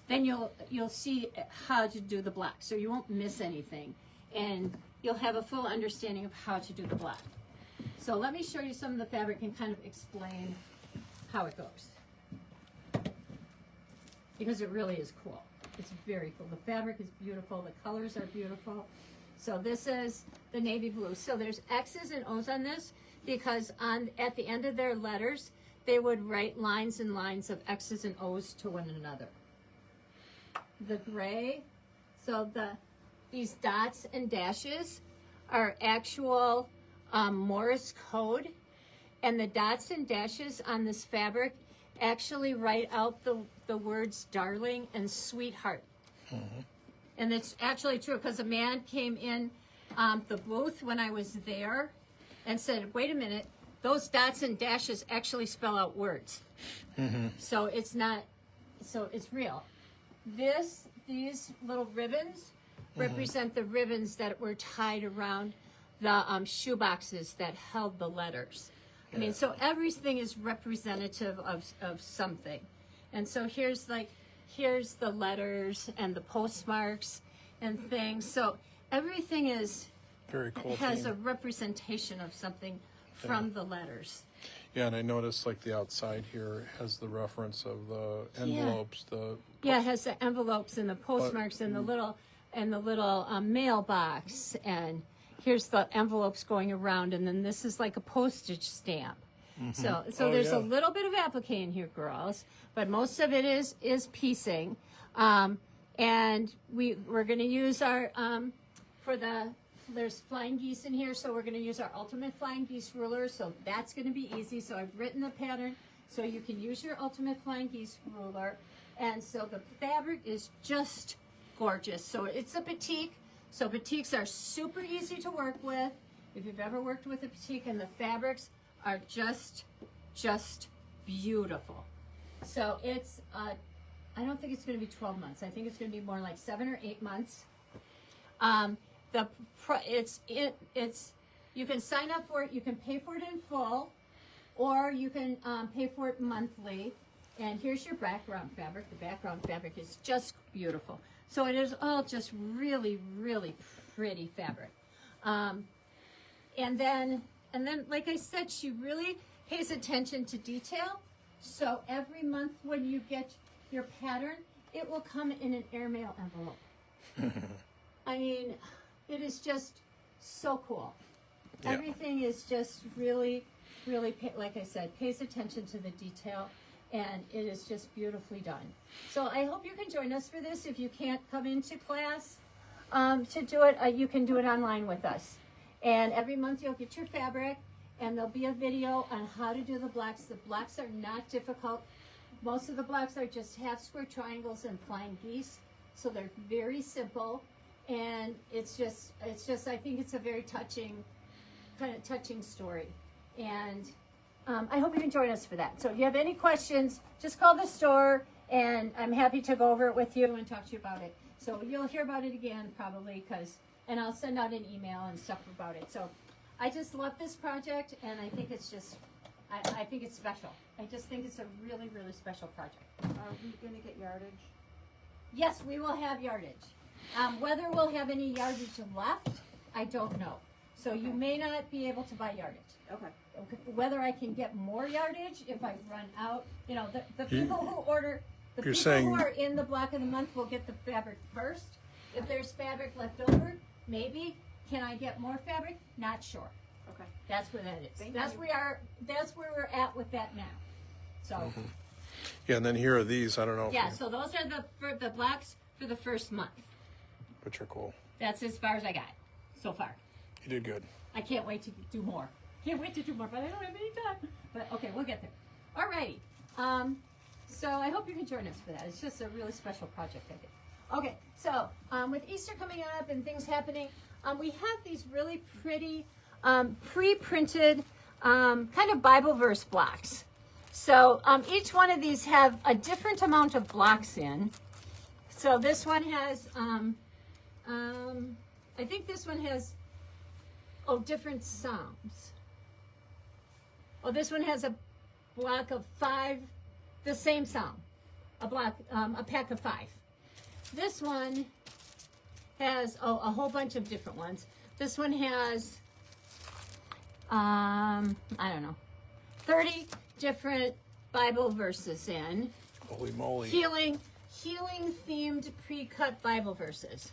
then you'll see how to do the block, so you won't miss anything. and you'll have a full understanding of how to do the black. So let me show you some of the fabric and kind of explain how it goes. Because it really is cool. It's very cool. The fabric is beautiful. The colors are beautiful. So this is the navy blue. So there's X's and O's on this because at the end of their letters, they would write lines and lines of X's and O's to one another. The gray, so these dots and dashes are actual Morse code, and the dots and dashes on this fabric actually write out the words darling and sweetheart. Mm-hmm. And it's actually true because a man came in the booth when I was there and said, wait a minute, those dots and dashes actually spell out words. Mm-hmm. So it's not, so it's real. These little ribbons represent the ribbons that were tied around the shoe boxes that held the letters. I mean, so everything is representative of something. And so here's the letters and the postmarks and things. So everything is very cool. Has a representation of something from the letters. Yeah, and I noticed like the outside here has the reference of the envelopes. It has the envelopes and the postmarks and the little mailbox, and here's the envelopes going around, and then this is like a postage stamp. Mm-hmm. So there's a little bit of applique in here, girls, but most of it is piecing, and we're going to use our there's flying geese in here, so we're going to use our ultimate flying geese ruler, so that's going to be easy. So I've written the pattern so you can use your ultimate flying geese ruler, and so the fabric is just gorgeous. So it's a batik. So batiks are super easy to work with if you've ever worked with a batik, and the fabrics are just beautiful. So it's I don't think it's going to be 12 months. I think it's going to be more like 7 or 8 months. You can sign up for it. You can pay for it in full, or you can pay for it monthly. And here's your background fabric. The background fabric is just beautiful. So it is all just really pretty fabric. And then, like I said, she really pays attention to detail. So every month when you get your pattern, it will come in an airmail envelope. I mean, it is just so cool. Yeah. Everything is just really, like I said, pays attention to the detail, and it is just beautifully done. So I hope you can join us for this. If you can't come into class to do it, you can do it online with us. And every month you'll get your fabric, and there'll be a video on how to do the blacks. The blacks are not difficult. Most of the blacks are just half square triangles and flying geese, so they're very simple. And it's just, I think it's a very touching story. And I hope you can join us for that. So if you have any questions, just call the store, and I'm happy to go over it with you and talk to you about it. So you'll hear about it again probably, and I'll send out an email and stuff about it. So I just love this project, and I think it's just, I think it's special. I just think it's a really special project. Are we going to get yardage? Yes, we will have yardage. Whether we'll have any yardage left, I don't know. So you may not be able to buy yardage. Okay. Whether I can get more yardage if I run out, the people who order, who are in the block of the month will get the fabric first. If there's fabric left over, maybe. Can I get more fabric? Not sure. Okay. That's where that is. That's where we're at with that now. So. Mm-hmm. Yeah, and then here are these. I don't know. Yeah. So those are the blacks for the first month. Which are cool. That's as far as I got so far. You did good. I can't wait to do more. But I don't have any time. But okay, we'll get there. Alrighty. So I hope you can join us for that. It's just a really special project, I think. Okay, so with Easter coming up and things happening, we have these really pretty pre-printed kind of Bible verse blocks. So each one of these have a different amount of blocks in. So this one has, I think this one has, different psalms. This one has a block of 5, the same psalm, a pack of 5. This one has a whole bunch of different ones. This one has, I don't know, 30 different Bible verses in. Holy moly. Healing themed pre-cut Bible verses.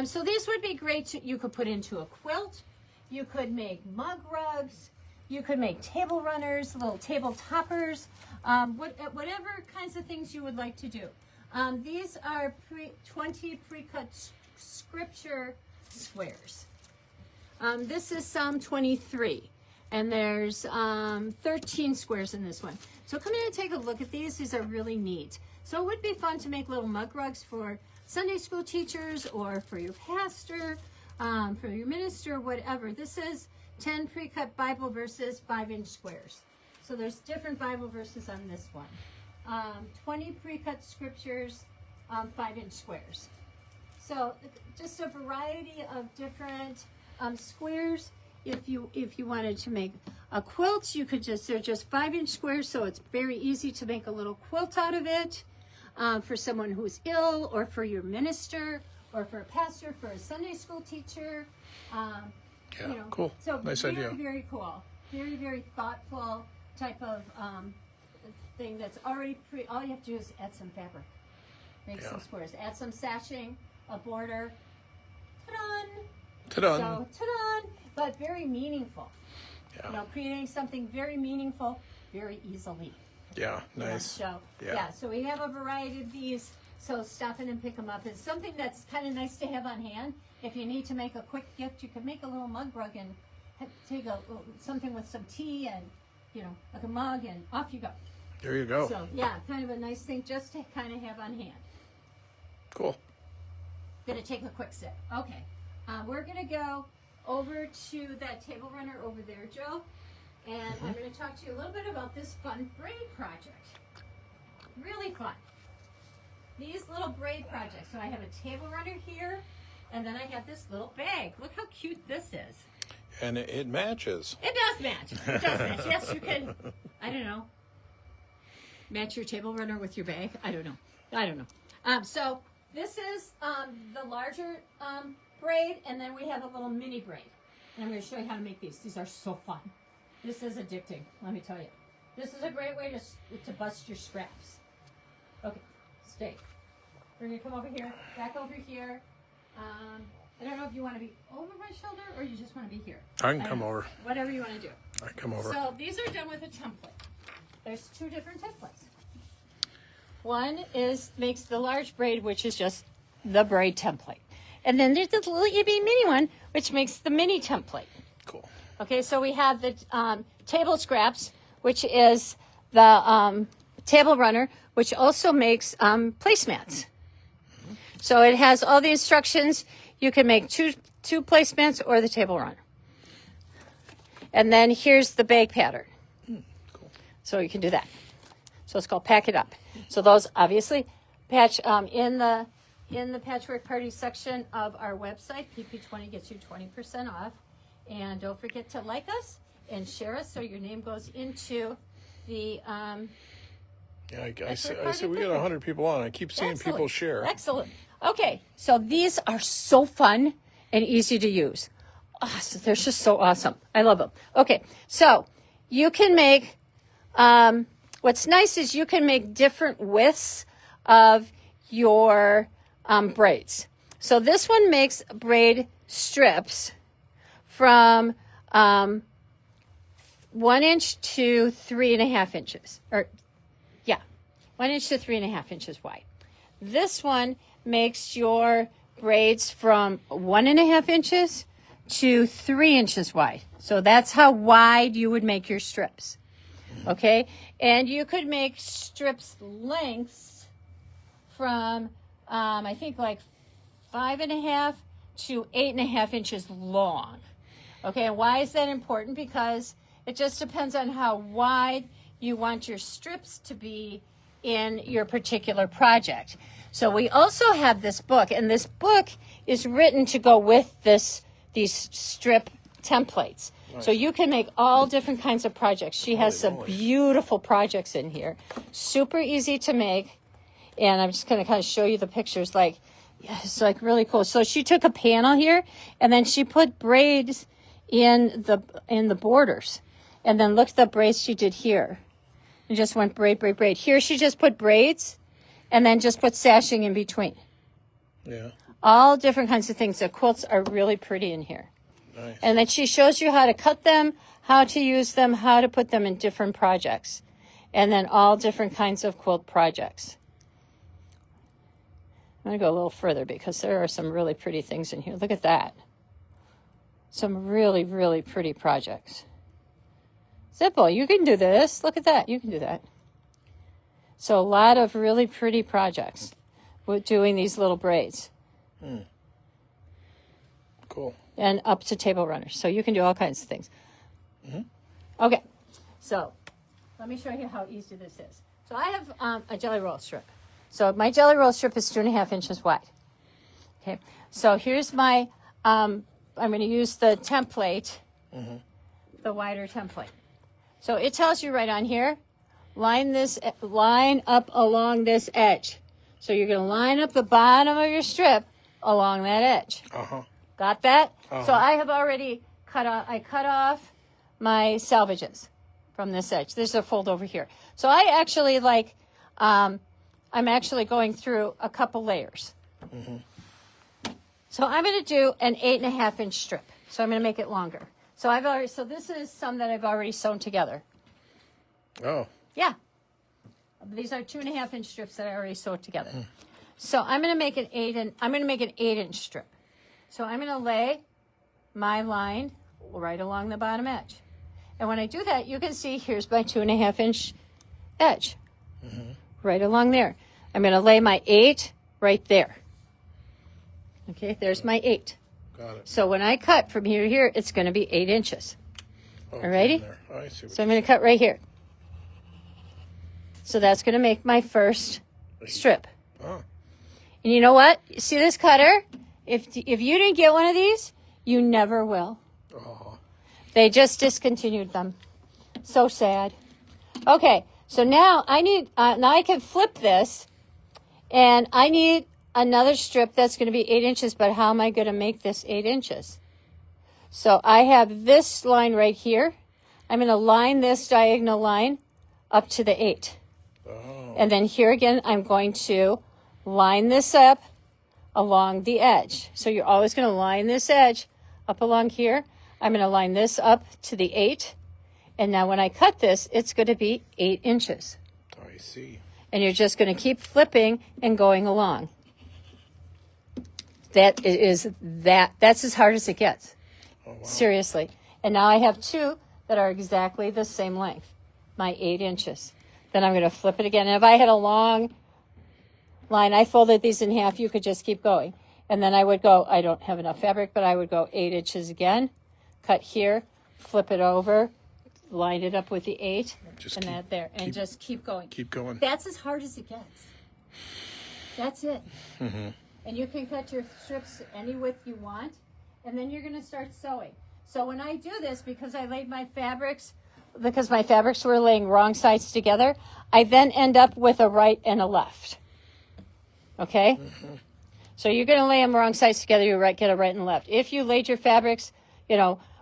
So these would be great you could put into a quilt. You could make mug rugs. You could make table runners, little table toppers, whatever kinds of things you would like to do. These are 20 pre-cut scripture squares. This is Psalm 23, and there's 13 squares in this one. So come in and take a look at these. These are really neat. So it would be fun to make little mug rugs for Sunday school teachers or for your pastor, for your minister, whatever. This is 10 pre-cut Bible verses, 5-inch squares. So there's different Bible verses on this one. 20 pre-cut scriptures, 5-inch squares. So just a variety of different squares. If you wanted to make a quilt, you could they're just 5-inch squares, so it's very easy to make a little quilt out of it for someone who's ill, or for your minister, or for a pastor, for a Sunday school teacher. Cool. So nice very, idea. very cool. Very, very thoughtful type of thing that's already all you have to do is add some fabric. Make some squares. Add some sashing, a border. Ta-da! So, ta-da! But very meaningful. Yeah. Creating something very meaningful very easily. Yeah, nice. So we have a variety of these. So stop in and pick them up. It's something that's kind of nice to have on hand. If you need to make a quick gift, you can make a little mug rug and take something with some tea and, like a mug, and off you go. There you go. So, kind of a nice thing just to kind of have on hand. Cool. Gonna take a quick sip. Okay. We're gonna go over to that table runner over there, Joe. And I'm gonna talk to you a little bit about this fun braid project. Really fun. These little braid projects. So I have a table runner here, and then I have this little bag. Look how cute this is. And it matches. It does match. It does match. Yes, you can, I don't know, match your table runner with your bag. I don't know. So this is the larger braid, and then we have a little mini braid. And I'm going to show you how to make these. These are so fun. This is addicting, let me tell you. This is a great way to bust your scraps. Okay, stay. We're going to come over here, back over here. I don't know if you want to be over my shoulder or you just want to be here. I can come over. Whatever you want to do. I can come over. So these are done with a template. There's 2 different templates. One makes the large braid, which is just the braid template. And then there's this little itty mini one, which makes the mini template. Cool. Okay, so we have the table scraps, which is the table runner, which also makes placemats. So it has all the instructions. You can make two placemats or the table runner. And then here's the bag pattern. Cool. So you can do that. So it's called Pack It Up. So those obviously in the Patchwork Party section of our website. PP20 gets you 20% off. And don't forget to like us and share us so your name goes into the I said we got 100 people on. I keep seeing people share. Excellent. Okay, so these are so fun and easy to use. Oh, so they're just so awesome. I love them. Okay, so you can make, what's nice is you can make different widths of your braids. So this one makes braid strips from 1 inch to 3.5 inches. 1 inch to 3.5 inches wide. This one makes your braids from 1.5 inches to 3 inches wide. So that's how wide you would make your strips. Okay? And you could make strips lengths from, I think, like 5.5 to 8.5 inches long. Okay, and why is that important? Because it just depends on how wide you want your strips to be in your particular project. So we also have this book, and this book is written to go with these strip templates. Nice. So you can make all different kinds of projects. She has some beautiful projects in here. Super easy to make. And I'm just going to kind of show you the pictures. Like Yeah, it's like really cool. So she took a panel here, and then she put braids in the borders, and then look at the braids she did here. And just went braid, braid, braid. Here she just put braids, and then just put sashing in between. Yeah. All different kinds of things. The quilts are really pretty in here. Nice. And then she shows you how to cut them, how to use them, how to put them in different projects. And then all different kinds of quilt projects. I'm going to go a little further because there are some really pretty things in here. Look at that. Some really, really pretty projects. Simple. You can do this. Look at that. You can do that. So a lot of really pretty projects with doing these little braids. Cool. And up to table runners. So you can do all kinds of things. Okay. So let me show you how easy this is. So I have a jelly roll strip. So my jelly roll strip is 2.5 inches wide. Okay. So here's my, I'm going to use the template, the wider template. So it tells you right on here, line up along this edge. So you're going to line up the bottom of your strip along that edge. Got that? So I have already cut off my salvages from this edge. There's a fold over here. So I actually I'm actually going through a couple layers. So I'm going to do an 8.5 inch strip. So I'm going to make it longer. So this is some that I've already sewn together. Oh. Yeah. These are 2.5 inch strips that I already sewed together. So I'm going to make an 8 inch strip. So I'm going to lay my line right along the bottom edge. And when I do that, you can see here's my 2.5 inch edge. Right along there. I'm going to lay my 8 right there. Okay, there's my 8. Got it. So when I cut from here to here, it's going to be 8 inches. Alrighty? I see what So I'm going to cut right here. So that's going to make my first strip. Oh. And you know what? See this cutter? If you didn't get one of these, you never will. Oh. They just discontinued them. So sad. Okay, so now now I can flip this, and I need another strip that's going to be 8 inches, but how am I going to make this 8 inches? So I have this line right here. I'm going to line this diagonal line up to the 8. Oh. And then here again, I'm going to line this up along the edge. So you're always going to line this edge up along here. I'm going to line this up to the 8. And now when I cut this, it's going to be 8 inches. I see. And you're just going to keep flipping and going along. That's as hard as it gets. Oh, wow. Seriously. And now I have 2 that are exactly the same length, my 8 inches. Then I'm going to flip it again. And if I had a long line, I folded these in half, you could just keep going. And then I would go, I don't have enough fabric, but I would go 8 inches again, cut here, flip it over, line it up with the 8, and just keep going. Keep going. That's as hard as it gets. That's it. And you can cut your strips any width you want, and then you're going to start sewing. So when I do this, because my fabrics were laying wrong sides together, I then end up with a right and a left. Okay? So you're going to lay them wrong sides together, get a right and left. If you laid your fabrics,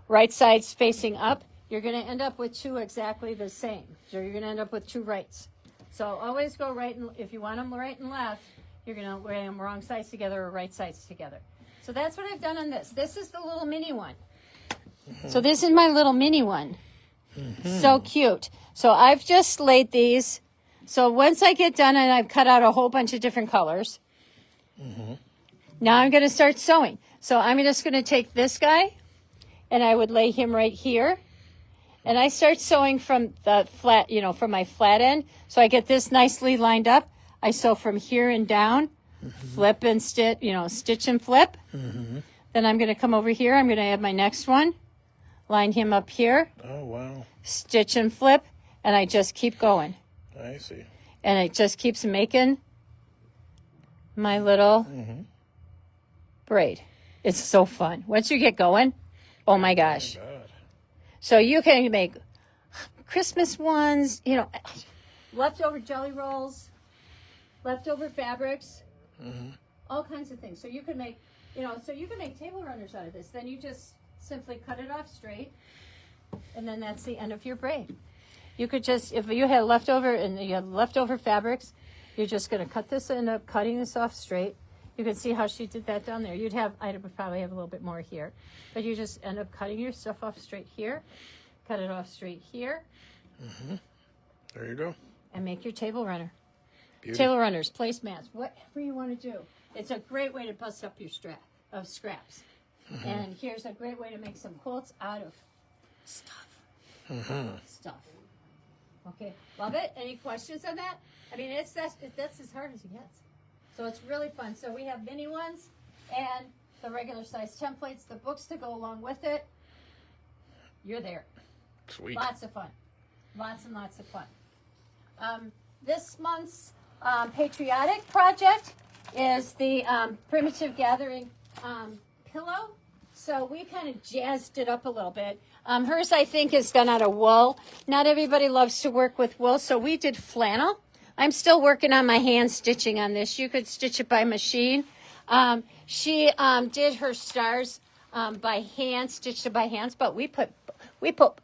right sides facing up, you're going to end up with 2 exactly the same. So you're going to end up with 2 rights. So always go right, and if you want them right and left, you're going to lay them wrong sides together or right sides together. So that's what I've done on this. This is the little mini one. So this is my little mini one. So cute. So I've just laid these. So once I get done and I've cut out a whole bunch of different colors, now I'm going to start sewing. So I'm just going to take this guy, and I would lay him right here. And I start sewing from the flat, from my flat end. So I get this nicely lined up. I sew from here and down, flip and stitch, stitch and flip. Then I'm going to come over here. I'm going to add my next one, line him up here. Oh, wow. Stitch and flip, and I just keep going. I see. And it just keeps making my little braid. It's so fun. Once you get going, oh my gosh. Oh, God. So you can make Christmas ones, leftover jelly rolls, leftover fabrics. all kinds of things. So you can make, table runners out of this. Then you just simply cut it off straight, and then that's the end of your braid. You could just, if you had leftover fabrics, you're just going to end up cutting this off straight. You can see how she did that down there. I would probably have a little bit more here, but you just end up cutting your stuff off straight here, cut it off straight here. Mm-hmm. There you go. And make your table runner. Beauty. Table runners, placemats, whatever you want to do. It's a great way to bust up your scraps. Mm-hmm. And here's a great way to make some quilts out of stuff. Mm-hmm. Stuff. Okay, love it. Any questions on that? I mean, that's as hard as it gets. So it's really fun. So we have mini ones and the regular size templates, the books to go along with it. You're there. Sweet. Lots of fun. Lots and lots of fun. This month's patriotic project is the Primitive Gathering pillow. So we kind of jazzed it up a little bit. Hers, I think, is done out of wool. Not everybody loves to work with wool, so we did flannel. I'm still working on my hand stitching on this. You could stitch it by machine. She did her stars by hand, stitched it by hands, but we put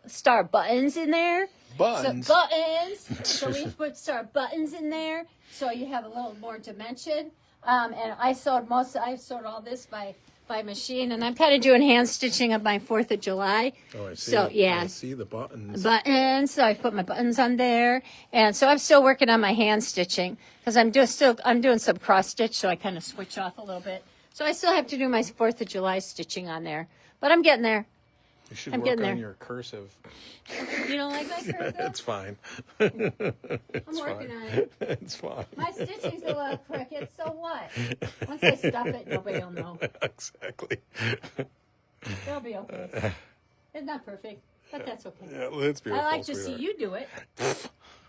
star buttons in there. Buttons? So buttons. So we put star buttons in there, so you have a little more dimension. And I sewed all this by machine, and I'm kind of doing hand stitching of my 4th of July. Oh, I see. So, yeah. I see the buttons. Buttons, so I put my buttons on there. And so I'm still working on my hand stitching because I'm doing some cross stitch, so I kind of switch off a little bit. So I still have to do my 4th of July stitching on there. But I'm getting there. You should work on your cursive. You don't like my cursive? It's fine. I'm working on it. It's fine. My stitching's a little crooked, so what? Once I stuff it, nobody will know. Exactly. They'll be okay. It's not perfect, but that's okay. Yeah, it's beautiful. I like to see you do it.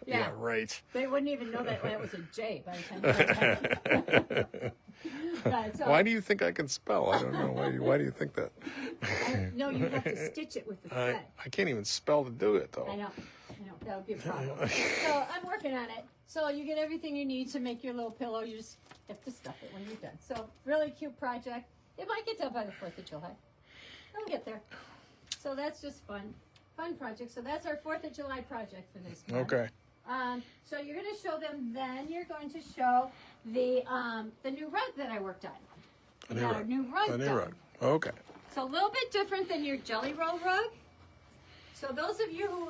Yeah, right. They wouldn't even know that was a J by the time. Right, so, why do you think I can spell? I don't know. Why do you think that? No, you have to stitch it with the thread. I can't even spell to do it, though. I know. That would be a problem. So I'm working on it. So you get everything you need to make your little pillow. You just have to stuff it when you're done. So really cute project. It might get done by the 4th of July. It'll get there. So that's just fun. Fun project. So that's our 4th of July project for this month. Okay. So you're going to show them. Then you're going to show the new rug that I worked on. We got our new rug A new done. rug. Okay. So a little bit different than your jelly roll rug. So those of you who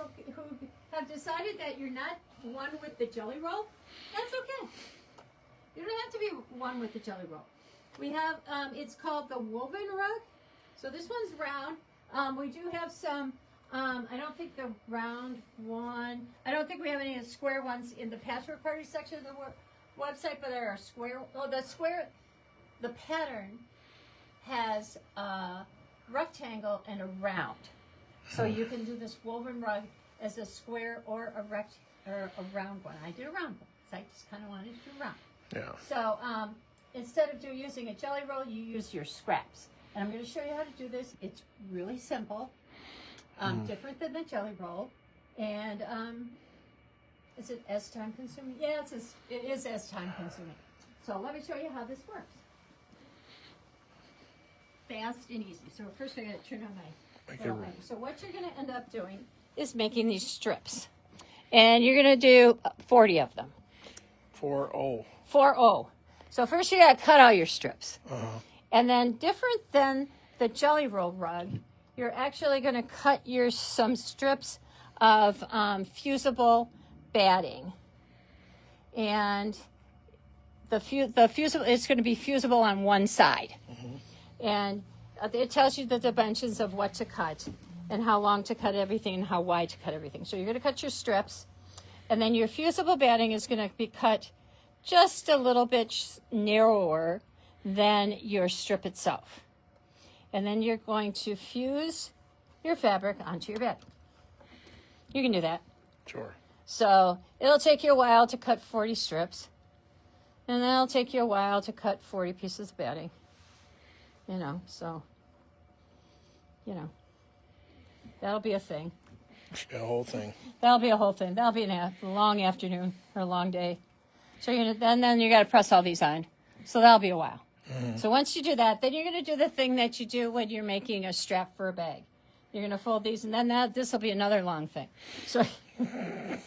have decided that you're not one with the jelly roll, that's okay. You don't have to be one with the jelly roll. We have, it's called the woven rug. So this one's round. We do have some, I don't think the round one, I don't think we have any of the square ones in the Patchwork Party section of the website, but there are square, the pattern has a rectangle and a round. So you can do this woven rug as a square or a round one. I did a round one, so I just kind of wanted to do round. Yeah. So instead of using a jelly roll, you use your scraps. And I'm going to show you how to do this. It's really simple, different than the jelly roll. And is it as time consuming? Yeah, it is as time consuming. So let me show you how this works. Fast and easy. So first I got to turn on my little light. So what you're going to end up doing is making these strips. And you're going to do 40 of them. 4-0. 4-0. So first you got to cut all your strips. Uh-huh. And then different than the jelly roll rug, you're actually going to cut some strips of fusible batting. And the fusible, it's going to be fusible on one side. Mm-hmm. And it tells you the dimensions of what to cut and how long to cut everything and how wide to cut everything. So you're going to cut your strips. And then your fusible batting is going to be cut just a little bit narrower than your strip itself. And then you're going to fuse your fabric onto your bed. You can do that. Sure. So it'll take you a while to cut 40 strips. And then it'll take you a while to cut 40 pieces of batting. So, that'll be a thing. A whole thing. That'll be a whole thing. That'll be a long afternoon or a long day. So then you got to press all these on. So that'll be a while. So once you do that, then you're going to do the thing that you do when you're making a strap for a bag. You're going to fold these, and then this will be another long thing. So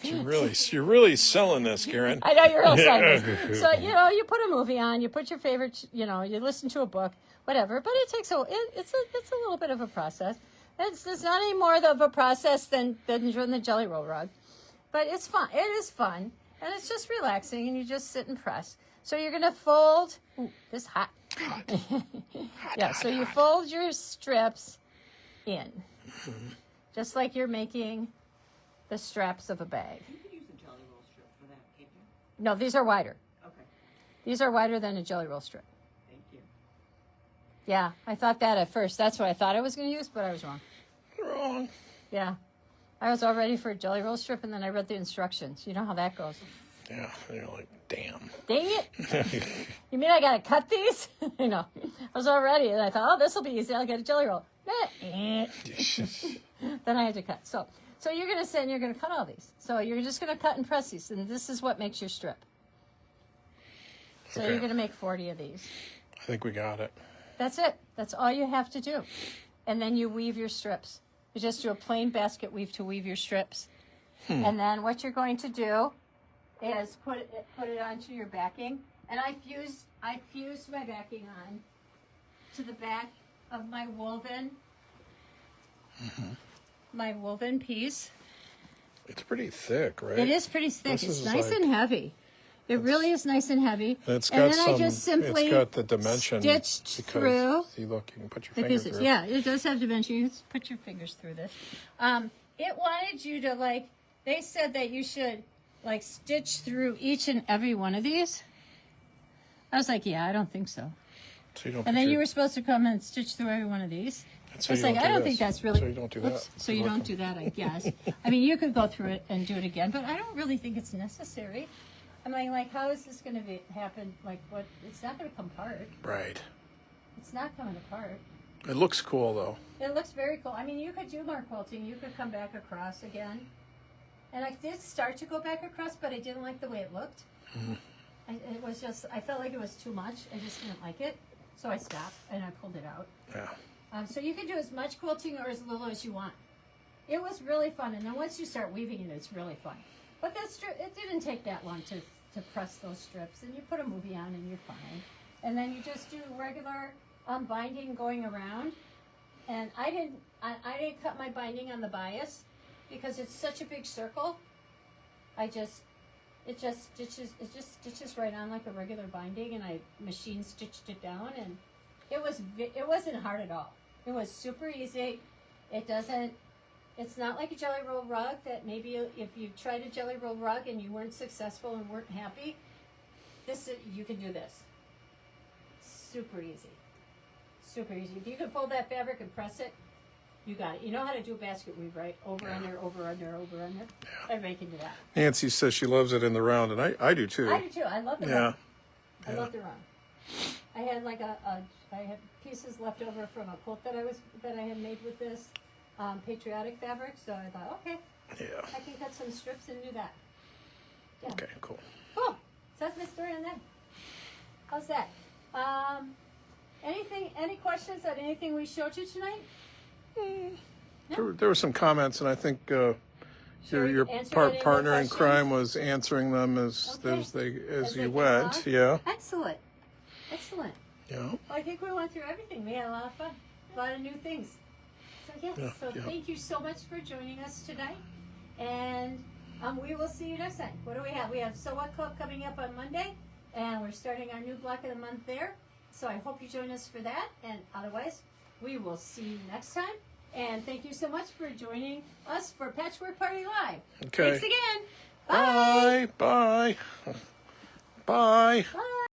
You're really selling this, Karen. I know you're real excited. So you put a movie on, you put your favorite, you listen to a book, whatever. But it takes it's a little bit of a process. It's not any more of a process than doing the Jelly Roll rug, but it's fun. It is fun, and it's just relaxing, and you just sit and press. So you're gonna fold. Ooh, this hot. Yeah. So you fold your strips in, just like you're making the straps of a bag. You could use a Jelly Roll strip for that, can't you? No, these are wider. Okay. These are wider than a Jelly Roll strip. Thank you. Yeah, I thought that at first. That's what I thought I was going to use, but I was wrong. Wrong. Yeah. I was all ready for a Jelly Roll strip, and then I read the instructions. You know how that goes. Yeah, you're like, damn. Dang it. You mean I got to cut these? I was all ready, and I thought, oh, this will be easy. I'll get a Jelly Roll. Then I had to cut. So you're going to sit and you're going to cut all these. So you're just going to cut and press these, and this is what makes your strip. So Okay. you're going to make 40 of these. I think we got it. That's it. That's all you have to do. And then you weave your strips. You just do a plain basket weave to weave your strips. And then what you're going to do is put it onto your backing. And I fused my backing on to the back of my woven piece. It's pretty thick, right? It is pretty thick. This It's is nice like- and heavy. It really is nice and heavy. It's And got then I just simply it's got the dimension stitched because through. see, look, you can put your The finger pieces. through. Yeah, it does have dimension. You just put your fingers through this. It wanted you to they said that you should stitch through each and every one of these. I was like, yeah, I don't think so. So you don't. And then you were supposed to come and stitch through every one of these. So It's you like, I don't think this. that's really. So you don't do that. Oops, so you don't do that, I guess. I mean, you could go through it and do it again, but I don't really think it's necessary. I mean, how is this going to happen? What? It's not going to come apart. Right. It's not coming apart. It looks cool though. It looks very cool. I mean, you could do more quilting. You could come back across again. And I did start to go back across, but I didn't like the way it looked. It was just, I felt like it was too much. I just didn't like it. So I stopped and I pulled it out. Yeah. So you can do as much quilting or as little as you want. It was really fun. And then once you start weaving it, it's really fun. But it didn't take that long to press those strips. And you put a movie on and you're fine. And then you just do regular binding going around. And I didn't cut my binding on the bias because it's such a big circle. It just stitches right on like a regular binding, and I machine stitched it down, and it wasn't hard at all. It was super easy. It's not like a Jelly Roll rug that maybe if you tried a Jelly Roll rug and you weren't successful and weren't happy, you can do this. Super easy. Super easy. If you can fold that fabric and press it, you got it. You know how to do a basket weave, right? Over, under, over, under, over, under. Yeah. Everybody can do that. Nancy says she loves it in the round, and I do too. I do too. I love the Yeah. round. I love the round. I had I had pieces left over from a quilt that I had made with this patriotic fabric, so I thought, okay, Yeah. I can cut some strips and do that. Yeah. Okay, cool. Cool. So that's my story on that. How's that? Any questions on anything we showed you tonight? There were some comments, and I think your answer any more partner in questions? crime was answering them as Okay. as they you came went. along? Yeah. Excellent. Excellent. Yeah. Well, I think we went through everything. We had a lot of fun. A lot of new things. So yes, Yeah. thank you so much for joining us tonight. And we will see you next time. What do we have? We have Sew What Club coming up on Monday, and we're starting our new block of the month there. So I hope you join us for that. And otherwise, we will see you next time. And thank you so much for joining us for Patchwork Party Live. Okay. Thanks again. Bye. Bye. Bye. Bye. Bye.